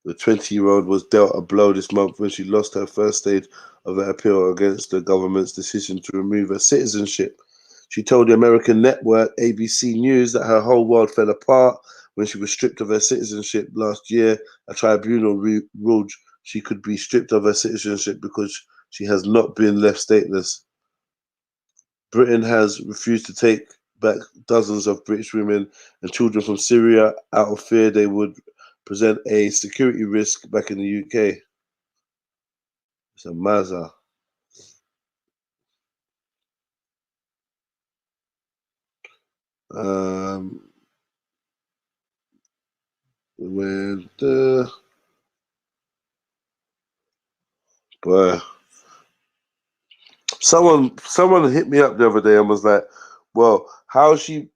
The 20-year-old was dealt a blow this month when she lost her first stage of her appeal against the government's decision to remove her citizenship. She told the American network ABC News that her whole world fell apart when she was stripped of her citizenship last year. A tribunal ruled she could be stripped of her citizenship because she has not been left stateless. Britain has refused to take back dozens of British women and children from Syria out of fear they would present a security risk back in the UK. It's a mazza. Um, when the boy, someone hit me up the other day and was like, "Well, how she?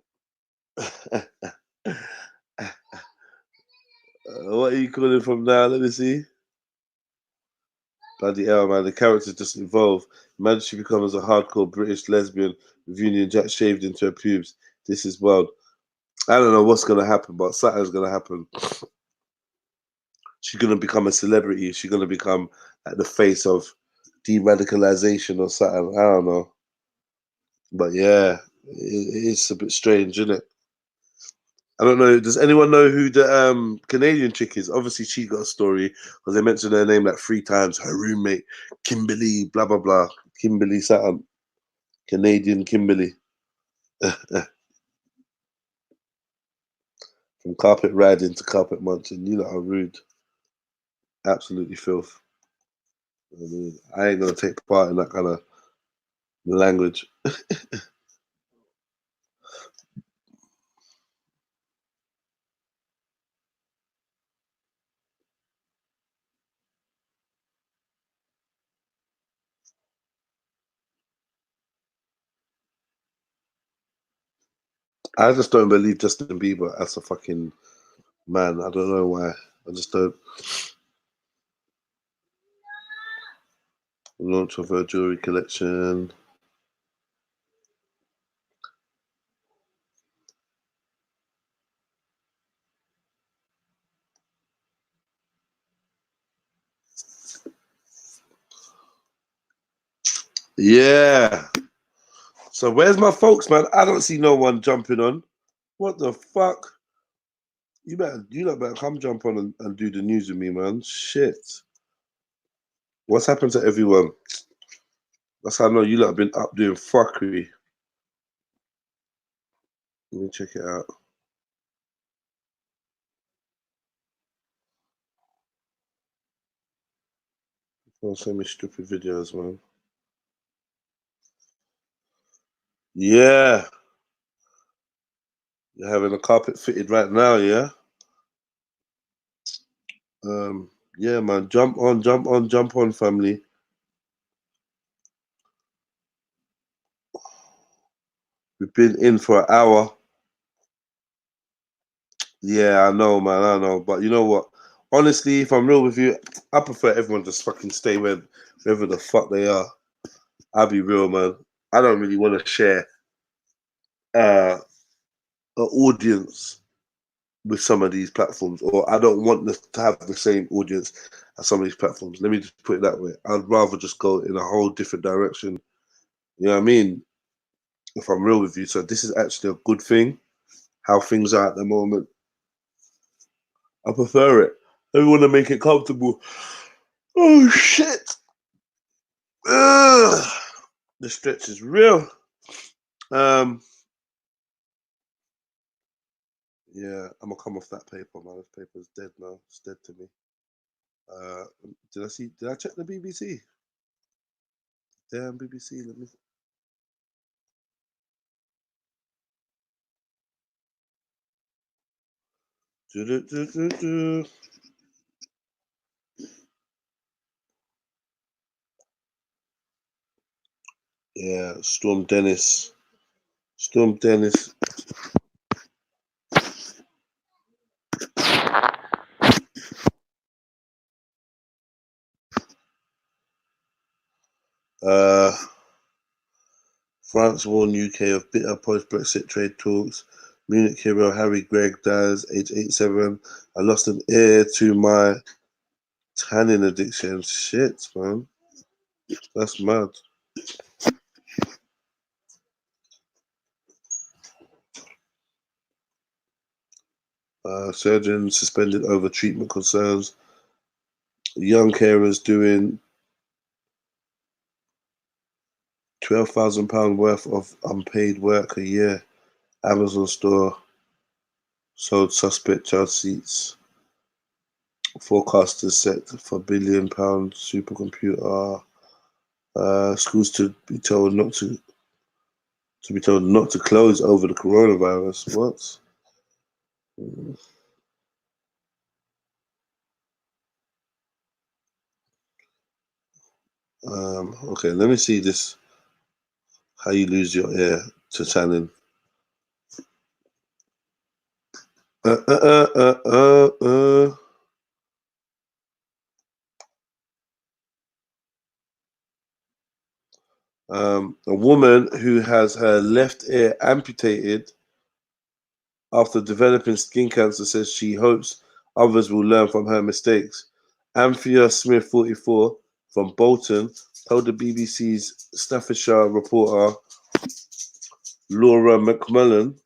What are you calling from now? Let me see." Bloody hell, man! The characters just evolve. Imagine she becomes a hardcore British lesbian with Union Jack shaved into her pubes. This is wild. I don't know what's gonna happen, but something's gonna happen. She's gonna become a celebrity. She's gonna become at the face of de-radicalization or something. I don't know, but yeah, it's a bit strange, isn't it? I don't know. Does anyone know who the Canadian chick is? Obviously, she got a story because they mentioned her name like 3 times. Her roommate, Kimberly, blah blah blah, Kimberly something, Canadian Kimberly, from carpet riding to carpet munching. You know how rude, absolutely filth. I ain't gonna take part in that kind of language. I just don't believe Justin Bieber as a fucking man. I don't know why. I just don't. Launch of her jewelry collection. Yeah. So where's my folks, man? I don't see no one jumping on. What the fuck? You better come jump on and do the news with me, man. Shit. What's happened to everyone? That's how I know you lot have been up doing fuckery. Let me check it out. Don't send me stupid videos, man. Yeah. You're having a carpet fitted right now, yeah? Yeah, man. Jump on, family. We've been in for an hour. Yeah, I know, man. I know. But you know what? Honestly, if I'm real with you, I prefer everyone just fucking stay wherever the fuck they are. I'll be real, man. I don't really want to share an audience with some of these platforms, or I don't want to have the same audience as some of these platforms. Let me just put it that way. I'd rather just go in a whole different direction. You know what I mean? If I'm real with you. So this is actually a good thing, how things are at the moment. I prefer it. I want to make it comfortable. Oh, shit. Ugh. The stretch is real. Yeah, I'm gonna come off that paper, man. This paper's dead now. It's dead to me. Did I check the BBC? Damn BBC, let me. Yeah, Storm Dennis. Storm Dennis. France warned UK of bitter post-Brexit trade talks. Munich hero Harry Gregg dies, age 87. I lost an ear to my tannin addiction. Shit, man. That's mad. Surgeon suspended over treatment concerns. Young carers doing £12,000 worth of unpaid work a year. Amazon store sold suspect child seats. Forecasters set for £1 billion supercomputer. Schools to be told not to close over the coronavirus. What? Okay, let me see this. How you lose your ear to tannin. Uh, uh, uh, uh, uh, a woman who has her left ear amputated after developing skin cancer says she hopes others will learn from her mistakes. Anthea Smith, 44, from Bolton, told the BBC's Staffordshire reporter Laura McMullen,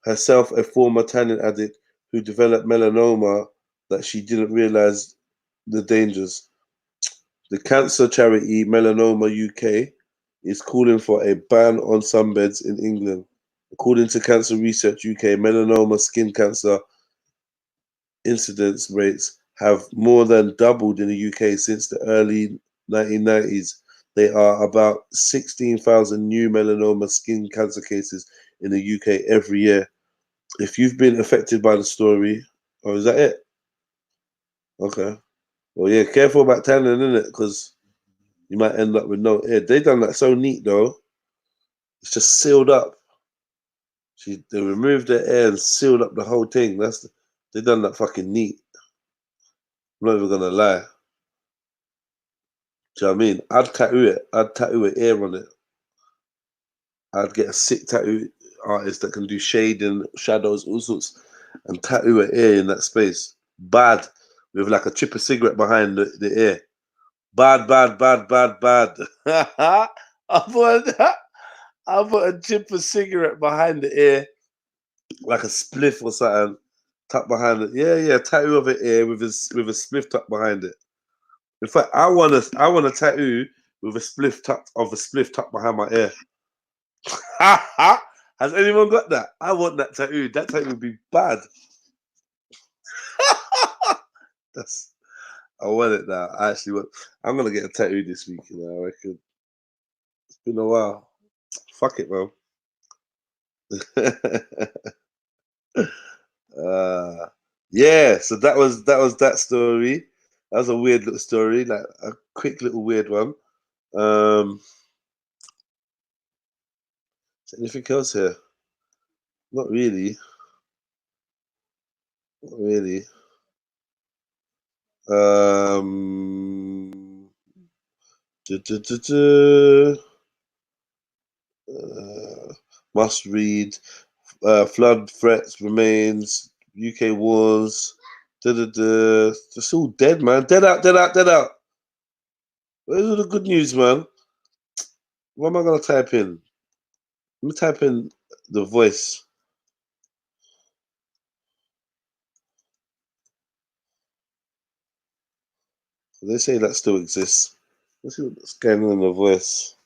herself a former tannin addict who developed melanoma, that she didn't realise the dangers. The cancer charity Melanoma UK is calling for a ban on sunbeds in England. According to Cancer Research UK, melanoma skin cancer incidence rates have more than doubled in the UK since the early 1990s. There are about 16,000 new melanoma skin cancer cases in the UK every year. If you've been affected by the story, oh, is that it? Okay. Well, yeah, careful about tanning, innit? Because you might end up with no ear. They done that so neat, though. It's just sealed up. They removed the air and sealed up the whole thing. They done that fucking neat. I'm not even gonna lie. Do you know what I mean? I'd tattoo it. I'd tattoo an ear on it. I'd get a sick tattoo artist that can do shading, shadows, all sorts, and tattoo an ear in that space. Bad. With like a chip of cigarette behind the ear. Bad, bad, bad, bad, bad. I put a chip of cigarette behind the ear, like a spliff or something, tucked behind it. Yeah, tattoo of an ear with a spliff tucked behind it. In fact, I want a tattoo with a spliff tucked behind my ear. Has anyone got that? I want that tattoo. That tattoo would be bad. I want it now. I actually want. I'm gonna get a tattoo this week. I reckon. It's been a while. Fuck it, man. Yeah. So that was that story. That was a weird little story, like a quick little weird one. Is there anything else here? Not really. Not really. Du- du- du- du. Must read. Flood threats remains. UK wars. It's all dead, man. Dead out, dead out, dead out. Where's all the good news, man? What am I gonna type in? Let me type in the voice. They say that still exists. Let's see what's going on in the voice.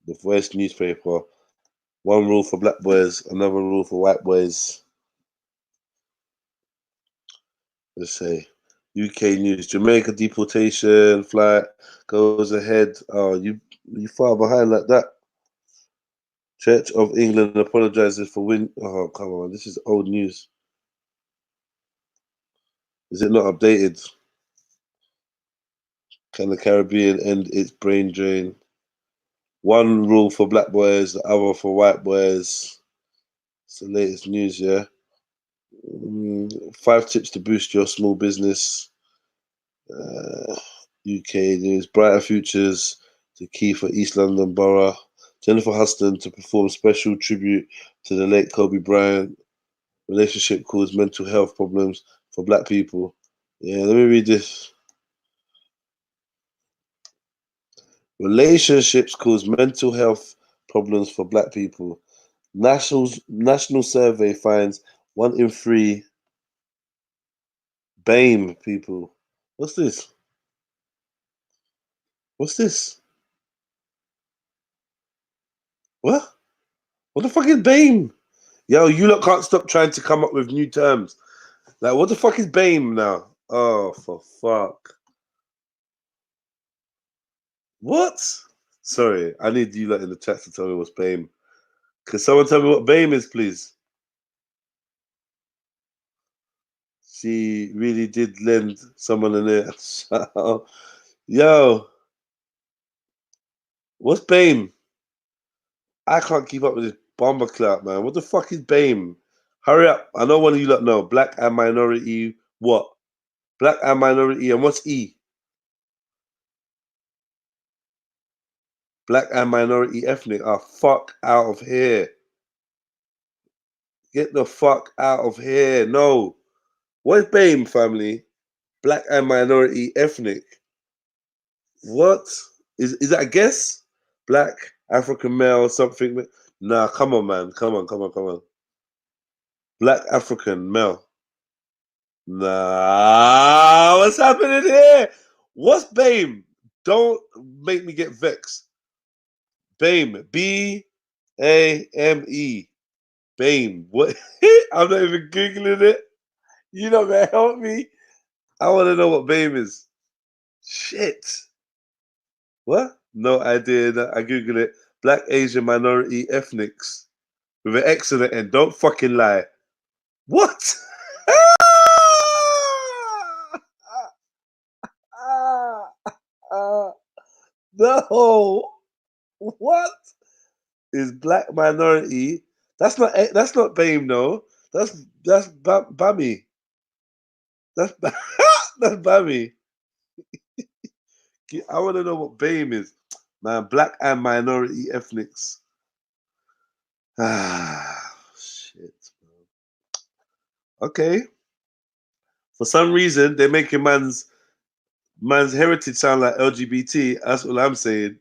The voice newspaper. One rule for black boys, another rule for white boys. Let's say UK news. Jamaica deportation flight goes ahead. Oh, you far behind like that. Church of England apologizes for win. Oh, come on. This is old news. Is it not updated? Can the Caribbean end its brain drain? One rule for black boys, the other for white boys. It's the latest news, yeah. 5 tips to boost your small business. UK news. Brighter futures, the key for East London Borough. Jennifer Huston to perform special tribute to the late Kobe Bryant. Relationship caused mental health problems for black people. Yeah, let me read this. Relationships cause mental health problems for black people. National survey finds 1 in 3 BAME people. What's this? What's this? What? What the fuck is BAME? Yo, you lot can't stop trying to come up with new terms. Like, what the fuck is BAME now? Oh, for fuck. What? Sorry, I need you lot in the chat to tell me what's BAME. Can someone tell me what BAME is, please? She really did lend someone an ear. Yo, what's BAME? I can't keep up with this bomber clout, man. What the fuck is BAME? Hurry up. I know one of you lot know. Black and minority what? Black and minority and what's E? Black and minority ethnic. Ah, fuck out of here. Get the fuck out of here. No. What is BAME, family? Black and minority ethnic. What? Is that a guess? Black, African male, something? Nah, come on, man. Come on. Black African male. Nah, what's happening here? What's BAME? Don't make me get vexed. BAME. BAME. BAME. What? I'm not even Googling it. You not gonna help me? I want to know what BAME is. Shit. What? No idea. I Google it. Black Asian minority ethnics with an X in the end. Don't fucking lie. What? No. What is black minority That's not BAME, no. That's Bammy. That's that's Bammy. I want to know what BAME is, man. Black and minority ethnics. Ah, shit. Okay. For some reason, they're making man's heritage sound like LGBT. That's all I'm saying.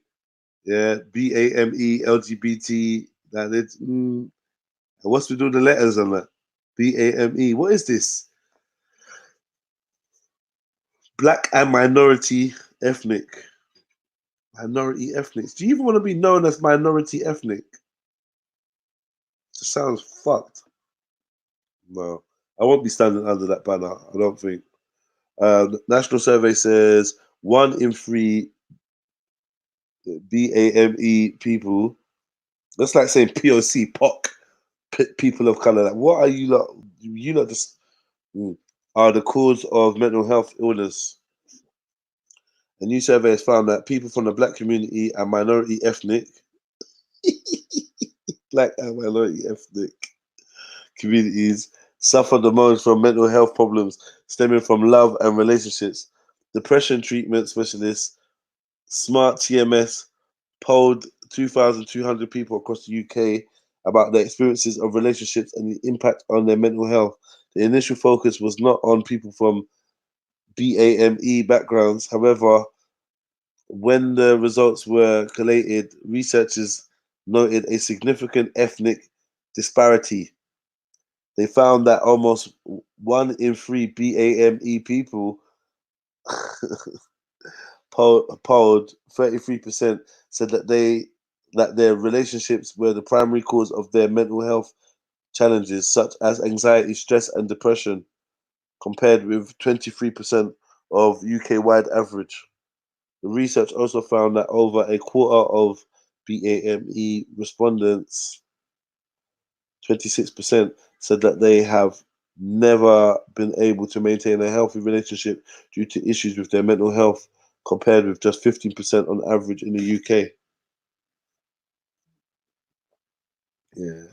Yeah, BAME LGBT. That it's. What's with all the letters on that? BAME. What is this? Black and minority ethnic. Minority ethnics. Do you even want to be known as minority ethnic? It just sounds fucked. No, I won't be standing under that banner. I don't think. National survey says 1 in 3 BAME people. That's like saying POC, people of color. Like, what are you lot? You lot just are the cause of mental health illness. A new survey has found that people from the black community and minority ethnic, black and minority ethnic communities suffer the most from mental health problems stemming from love and relationships. Depression treatment specialists Smart TMS polled 2,200 people across the UK about their experiences of relationships and the impact on their mental health. The initial focus was not on people from BAME backgrounds. However, when the results were collated, researchers noted a significant ethnic disparity. They found that almost 1 in 3 BAME people polled 33% said that their relationships were the primary cause of their mental health challenges, such as anxiety, stress, and depression, compared with 23% of UK-wide average. The research also found that over a quarter of BAME respondents, 26%, said that they have never been able to maintain a healthy relationship due to issues with their mental health, compared with just 15% on average in the UK. Yeah.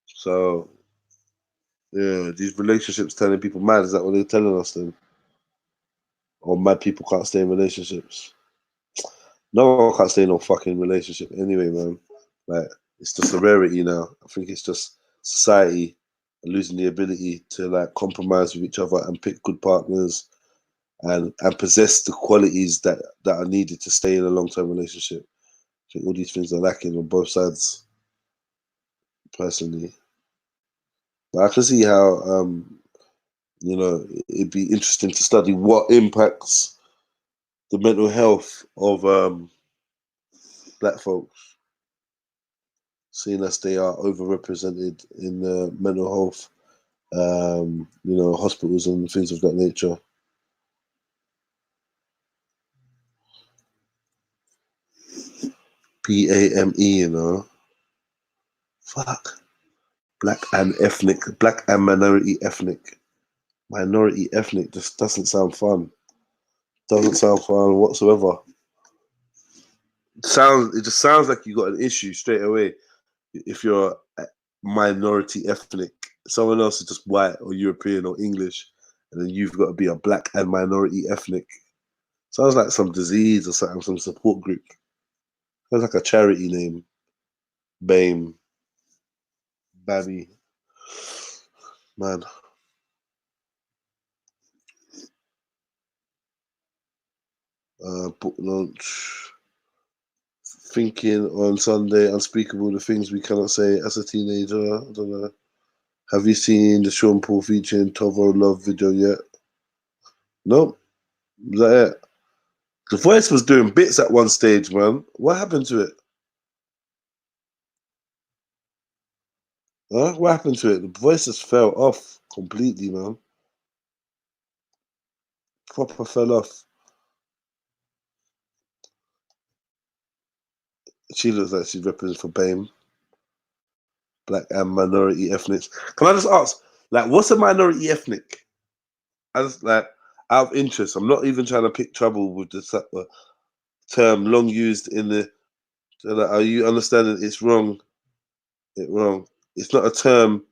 So, yeah, these relationships turning people mad. Is that what they're telling us then? Or mad people can't stay in relationships? No one can't stay in no fucking relationship anyway, man. Like, it's just a rarity now. I think it's just society losing the ability to like compromise with each other and pick good partners and possess the qualities that are needed to stay in a long-term relationship. I think all these things are lacking on both sides, personally. But I can see how it'd be interesting to study what impacts the mental health of black folks, seeing as they are overrepresented in mental health, hospitals and things of that nature. BAME, fuck. Black and minority ethnic just doesn't sound fun. Doesn't sound fun whatsoever. It just sounds like you got an issue straight away if you're a minority ethnic. Someone else is just white or European or English, and then you've got to be a black and minority ethnic. Sounds like some disease or something, some support group. Sounds like a charity name. BAME. Babby. Man. Book launch. Thinking on Sunday, unspeakable, the things we cannot say as a teenager. I don't know. Have you seen the Sean Paul featuring Tovo Love video yet? Nope. Is that it? The Voice was doing bits at one stage, man. What happened to it? Huh? What happened to it? The Voice just fell off completely, man. Proper fell off. She looks like she's representing for BAME. Black and minority ethnics. Can I just ask, like, what's a minority ethnic? I just like out of interest. I'm not even trying to pick trouble with the term long used in the. So like, are you understanding it's wrong it wrong. It's not a term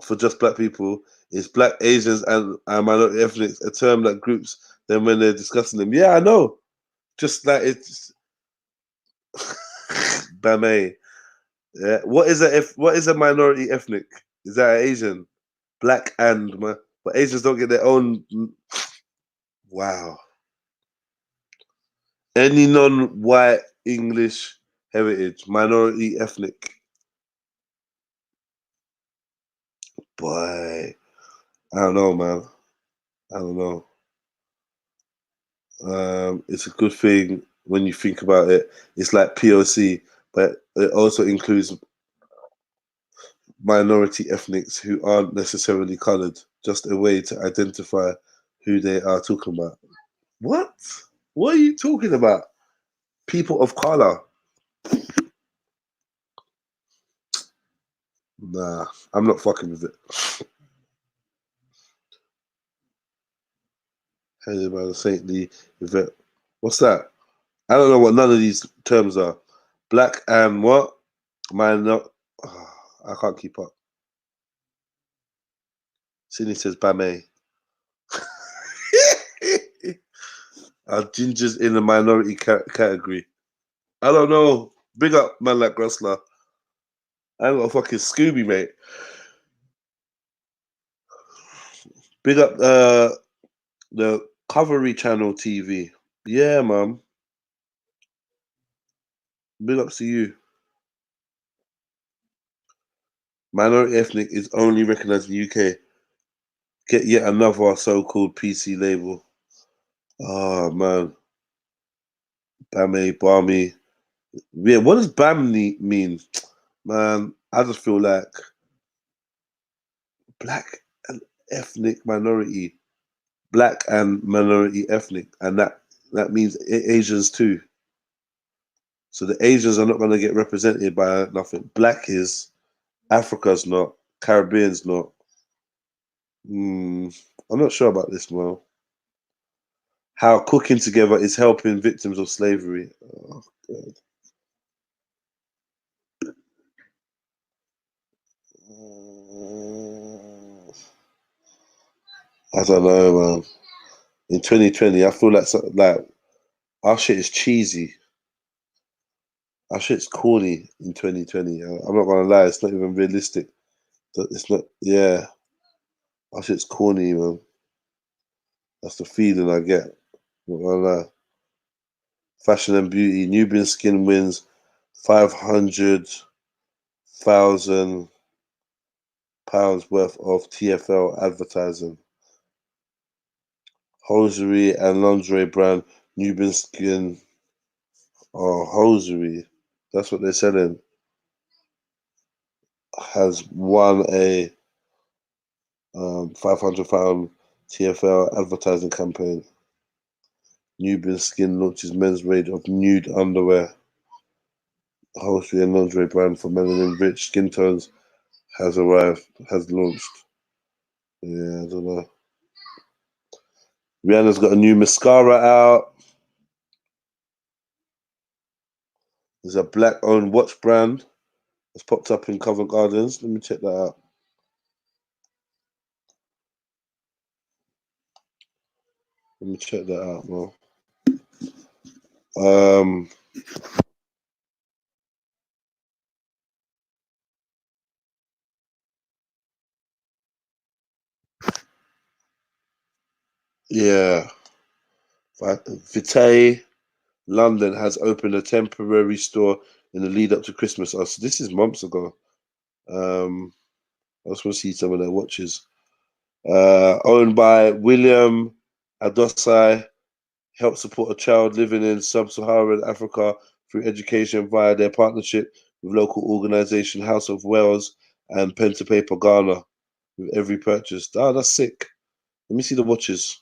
for just black people. It's black, Asians, and minority ethnics. A term that groups them when they're discussing them. Yeah, I know. Just like it's Bame. Yeah. What is a minority ethnic? Is that Asian? Black and but Asians don't get their own. Wow. Any non-white English heritage, minority ethnic. Boy, I don't know, man. I don't know. It's a good thing when you think about it. It's like POC, but it also includes minority ethnics who aren't necessarily colored. Just a way to identify who they are talking about. What? What are you talking about? People of color? Nah, I'm not fucking with it. Headed by the saintly event. What's that? I don't know what none of these terms are. Black and what? Minor. Oh, I can't keep up. Sydney says Bame. Our gingers in the minority category. I don't know. Big up man like Grossler. I ain't got a fucking Scooby, mate. Big up the Covery Channel TV. Yeah, man. Big up to you. Minority ethnic is only recognised in the UK. Get yet another so-called PC label. Oh man. Bame, Barmy. Yeah, what does Bamni mean? Man, I just feel like black and ethnic minority. Black and minority ethnic. And that means Asians too. So the Asians are not going to get represented by nothing. Black is, Africa's not, Caribbean's not. I'm not sure about this, man. How cooking together is helping victims of slavery. Oh, God. I don't know, man. In 2020, I feel like our shit is cheesy. Our shit's corny in 2020. I'm not gonna lie, it's not even realistic. It's not. Yeah, our shit's corny, man. That's the feeling I get. Not gonna lie. Fashion and beauty. Nubian skin wins 500,000 pounds worth of TFL advertising. Hosiery and lingerie brand Nubian Skin. Oh, hosiery. That's what they're selling. Has won a £500 TFL advertising campaign. Nubian Skin launches men's range of nude underwear. Hosiery and lingerie brand for melanin-rich skin tones has launched. Yeah, I don't know. Rihanna's got a new mascara out. There's a black-owned watch brand that's popped up in Covent Gardens. Let me check that out. Let me check that out, man. Yeah. Vitae London has opened a temporary store in the lead up to Christmas. Oh, so this is months ago. I just want to see some of their watches. Owned by William Adosai, help support a child living in sub-Saharan Africa through education via their partnership with local organisation House of Wales and Pen to Paper Ghana with every purchase. Oh, that's sick. Let me see the watches.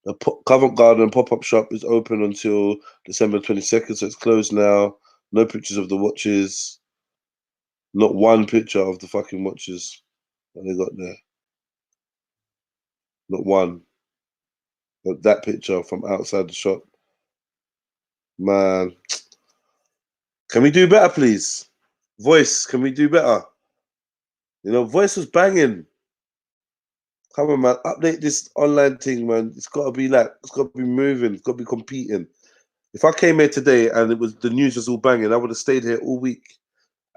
The Covent Garden pop-up shop is open until December 22nd, so it's closed now. No pictures of the watches. Not one picture of the fucking watches that they got there. Not one. But that picture from outside the shop. Man. Can we do better, please? Voice, can we do better? You know, voice was banging. Come on, man. Update this online thing, man. It's got to be moving. It's got to be competing. If I came here today and the news was all banging, I would have stayed here all week.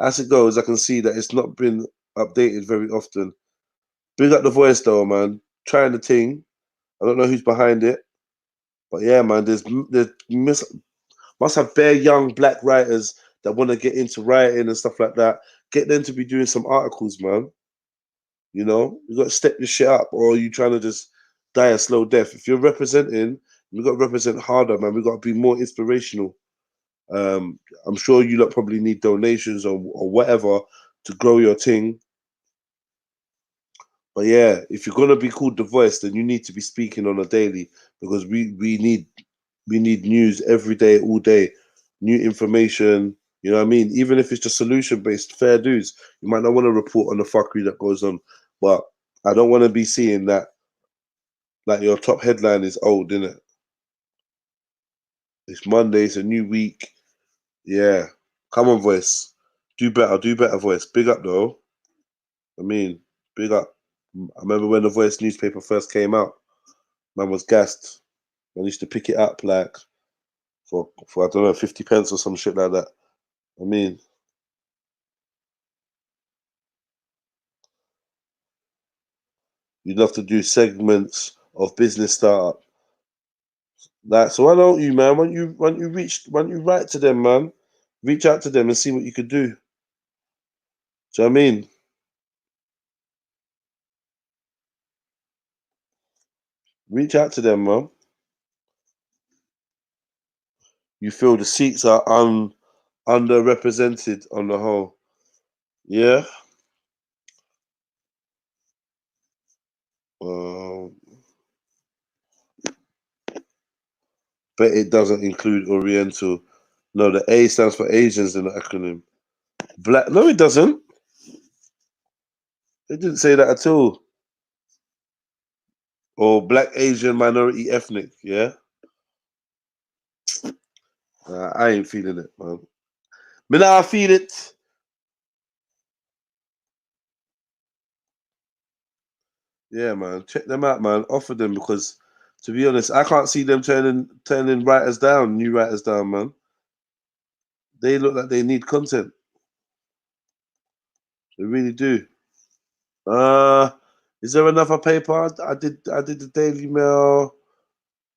As it goes, I can see that it's not been updated very often. Big up the voice, though, man. Trying the thing. I don't know who's behind it. But yeah, man, must have bare young black writers that want to get into writing and stuff like that. Get them to be doing some articles, man. You know, you got to step your shit up, or you trying to just die a slow death. If you're representing, we got to represent harder, man. We got to be more inspirational. I'm sure you lot probably need donations or whatever to grow your thing. But yeah, if you're gonna be called the voice, then you need to be speaking on a daily, because we need news every day, all day, new information. You know what I mean? Even if it's just solution based, fair dues. You might not want to report on the fuckery that goes on, but I don't want to be seeing that like your top headline is old, innit? It's Monday, it's a new week. Yeah. Come on, voice. Do better, voice. Big up though. I mean, big up. I remember when the Voice newspaper first came out, man was gassed. I used to pick it up like for I don't know, 50 pence or some shit like that. I mean, you'd love to do segments of business startup. Like, so why don't you, man? Why don't you write to them, man? Reach out to them and see what you could do. Do you know what I mean? Reach out to them, man. You feel the seats are underrepresented on the whole. Yeah. Um, but it doesn't include Oriental. No, the A stands for Asians in the acronym. Black. No, it doesn't. It didn't say that at all. Or Black, Asian, minority, ethnic. Yeah. I ain't feeling it, man. But now I feel it. Yeah, man. Check them out, man. Offer them, because, to be honest, I can't see them turning writers down, new writers down, man. They look like they need content. They really do. Uh, is there another paper? I did the Daily Mail.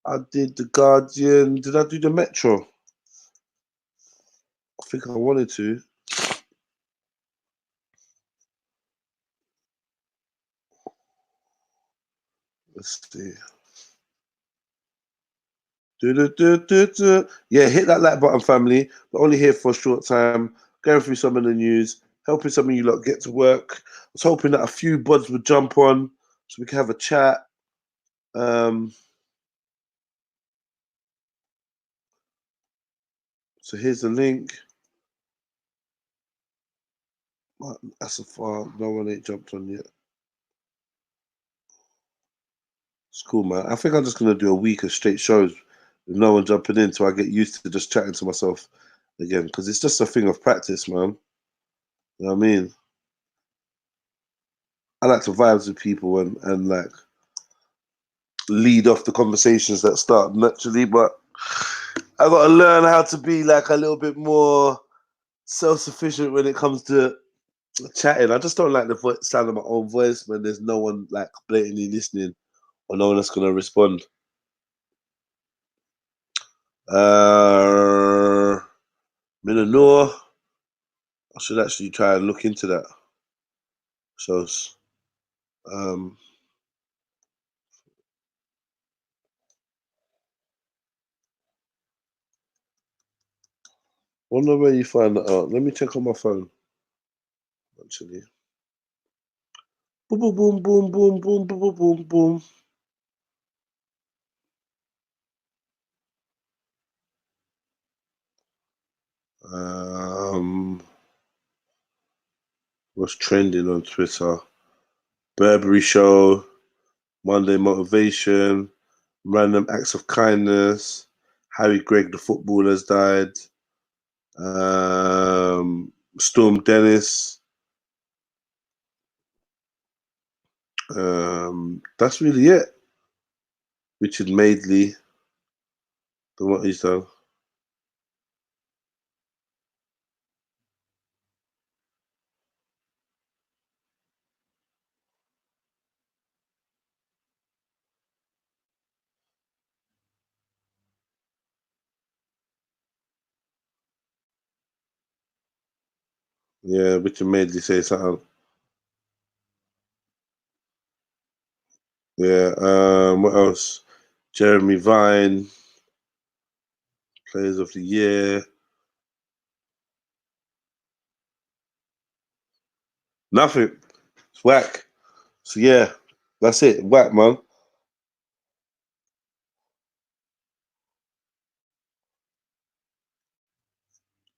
I did the Guardian. Did I do the Metro? I think I wanted to. Let's see. Yeah, hit that like button, family. We're only here for a short time, going through some of the news, helping some of you lot get to work. I was hoping that a few buds would jump on so we can have a chat. So here's the link. That's a far. No one ain't jumped on yet. It's cool, man. I think I'm just gonna do a week of straight shows with no one jumping in, so I get used to just chatting to myself again, because it's just a thing of practice, man. You know what I mean? I like to vibes with people and like lead off the conversations that start naturally, but I got to learn how to be like a little bit more self-sufficient when it comes to chatting. I just don't like the sound of my own voice when there's no one like blatantly listening or no one that's gonna respond. Minanor, I should actually try and look into that. So, wonder where you find that out. Let me check on my phone. Actually, boom, boom, boom, boom, boom, boom, boom, boom, boom. What's trending on Twitter? Burberry show, Monday motivation, random acts of kindness. Harry Gregg, the footballer's died. Storm Dennis. That's really it. Richard Madeley. Don't know what he's done. Yeah, Richard Madeley say something. Yeah. What else? Jeremy Vine, Players of the Year. Nothing. It's whack. So yeah, that's it. Whack, man.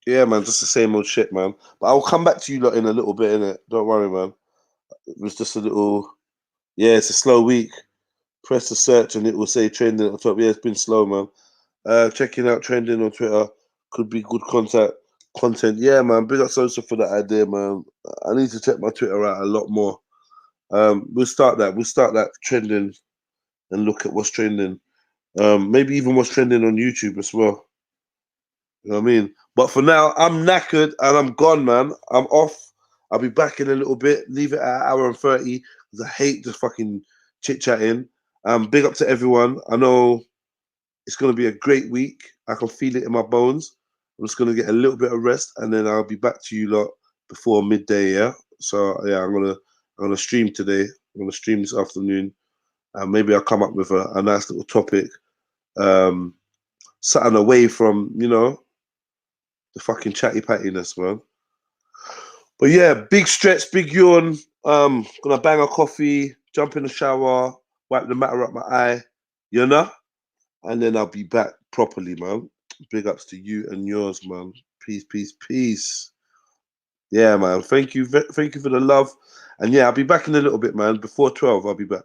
Yeah, man. Just the same old shit, man. But I'll come back to you lot in a little bit, innit? Don't worry, man. It was just a little. Yeah, it's a slow week. Press the search and it will say trending at the top. Yeah, it's been slow, man. Checking out trending on Twitter could be good content. Yeah, man. Big up Sosa for that idea, man. I need to check my Twitter out a lot more. We'll start that. We'll start that trending and look at what's trending. Maybe even what's trending on YouTube as well. You know what I mean? But for now, I'm knackered and I'm gone, man. I'm off. I'll be back in a little bit. Leave it at 1:30 because I hate just fucking chit chatting. Big up to everyone. I know it's going to be a great week. I can feel it in my bones. I'm just going to get a little bit of rest and then I'll be back to you lot before midday. Yeah. So yeah, I'm gonna stream today. I'm gonna stream this afternoon. And maybe I'll come up with a nice little topic. Something away from the fucking chatty pattiness, man. But yeah, big stretch, big yawn. Gonna bang a coffee, jump in the shower, wipe the matter up my eye, and then I'll be back properly, man. Big ups to you and yours, man. Peace, peace, peace. Yeah, man. Thank you for the love, and yeah, I'll be back in a little bit, man. Before 12, I'll be back.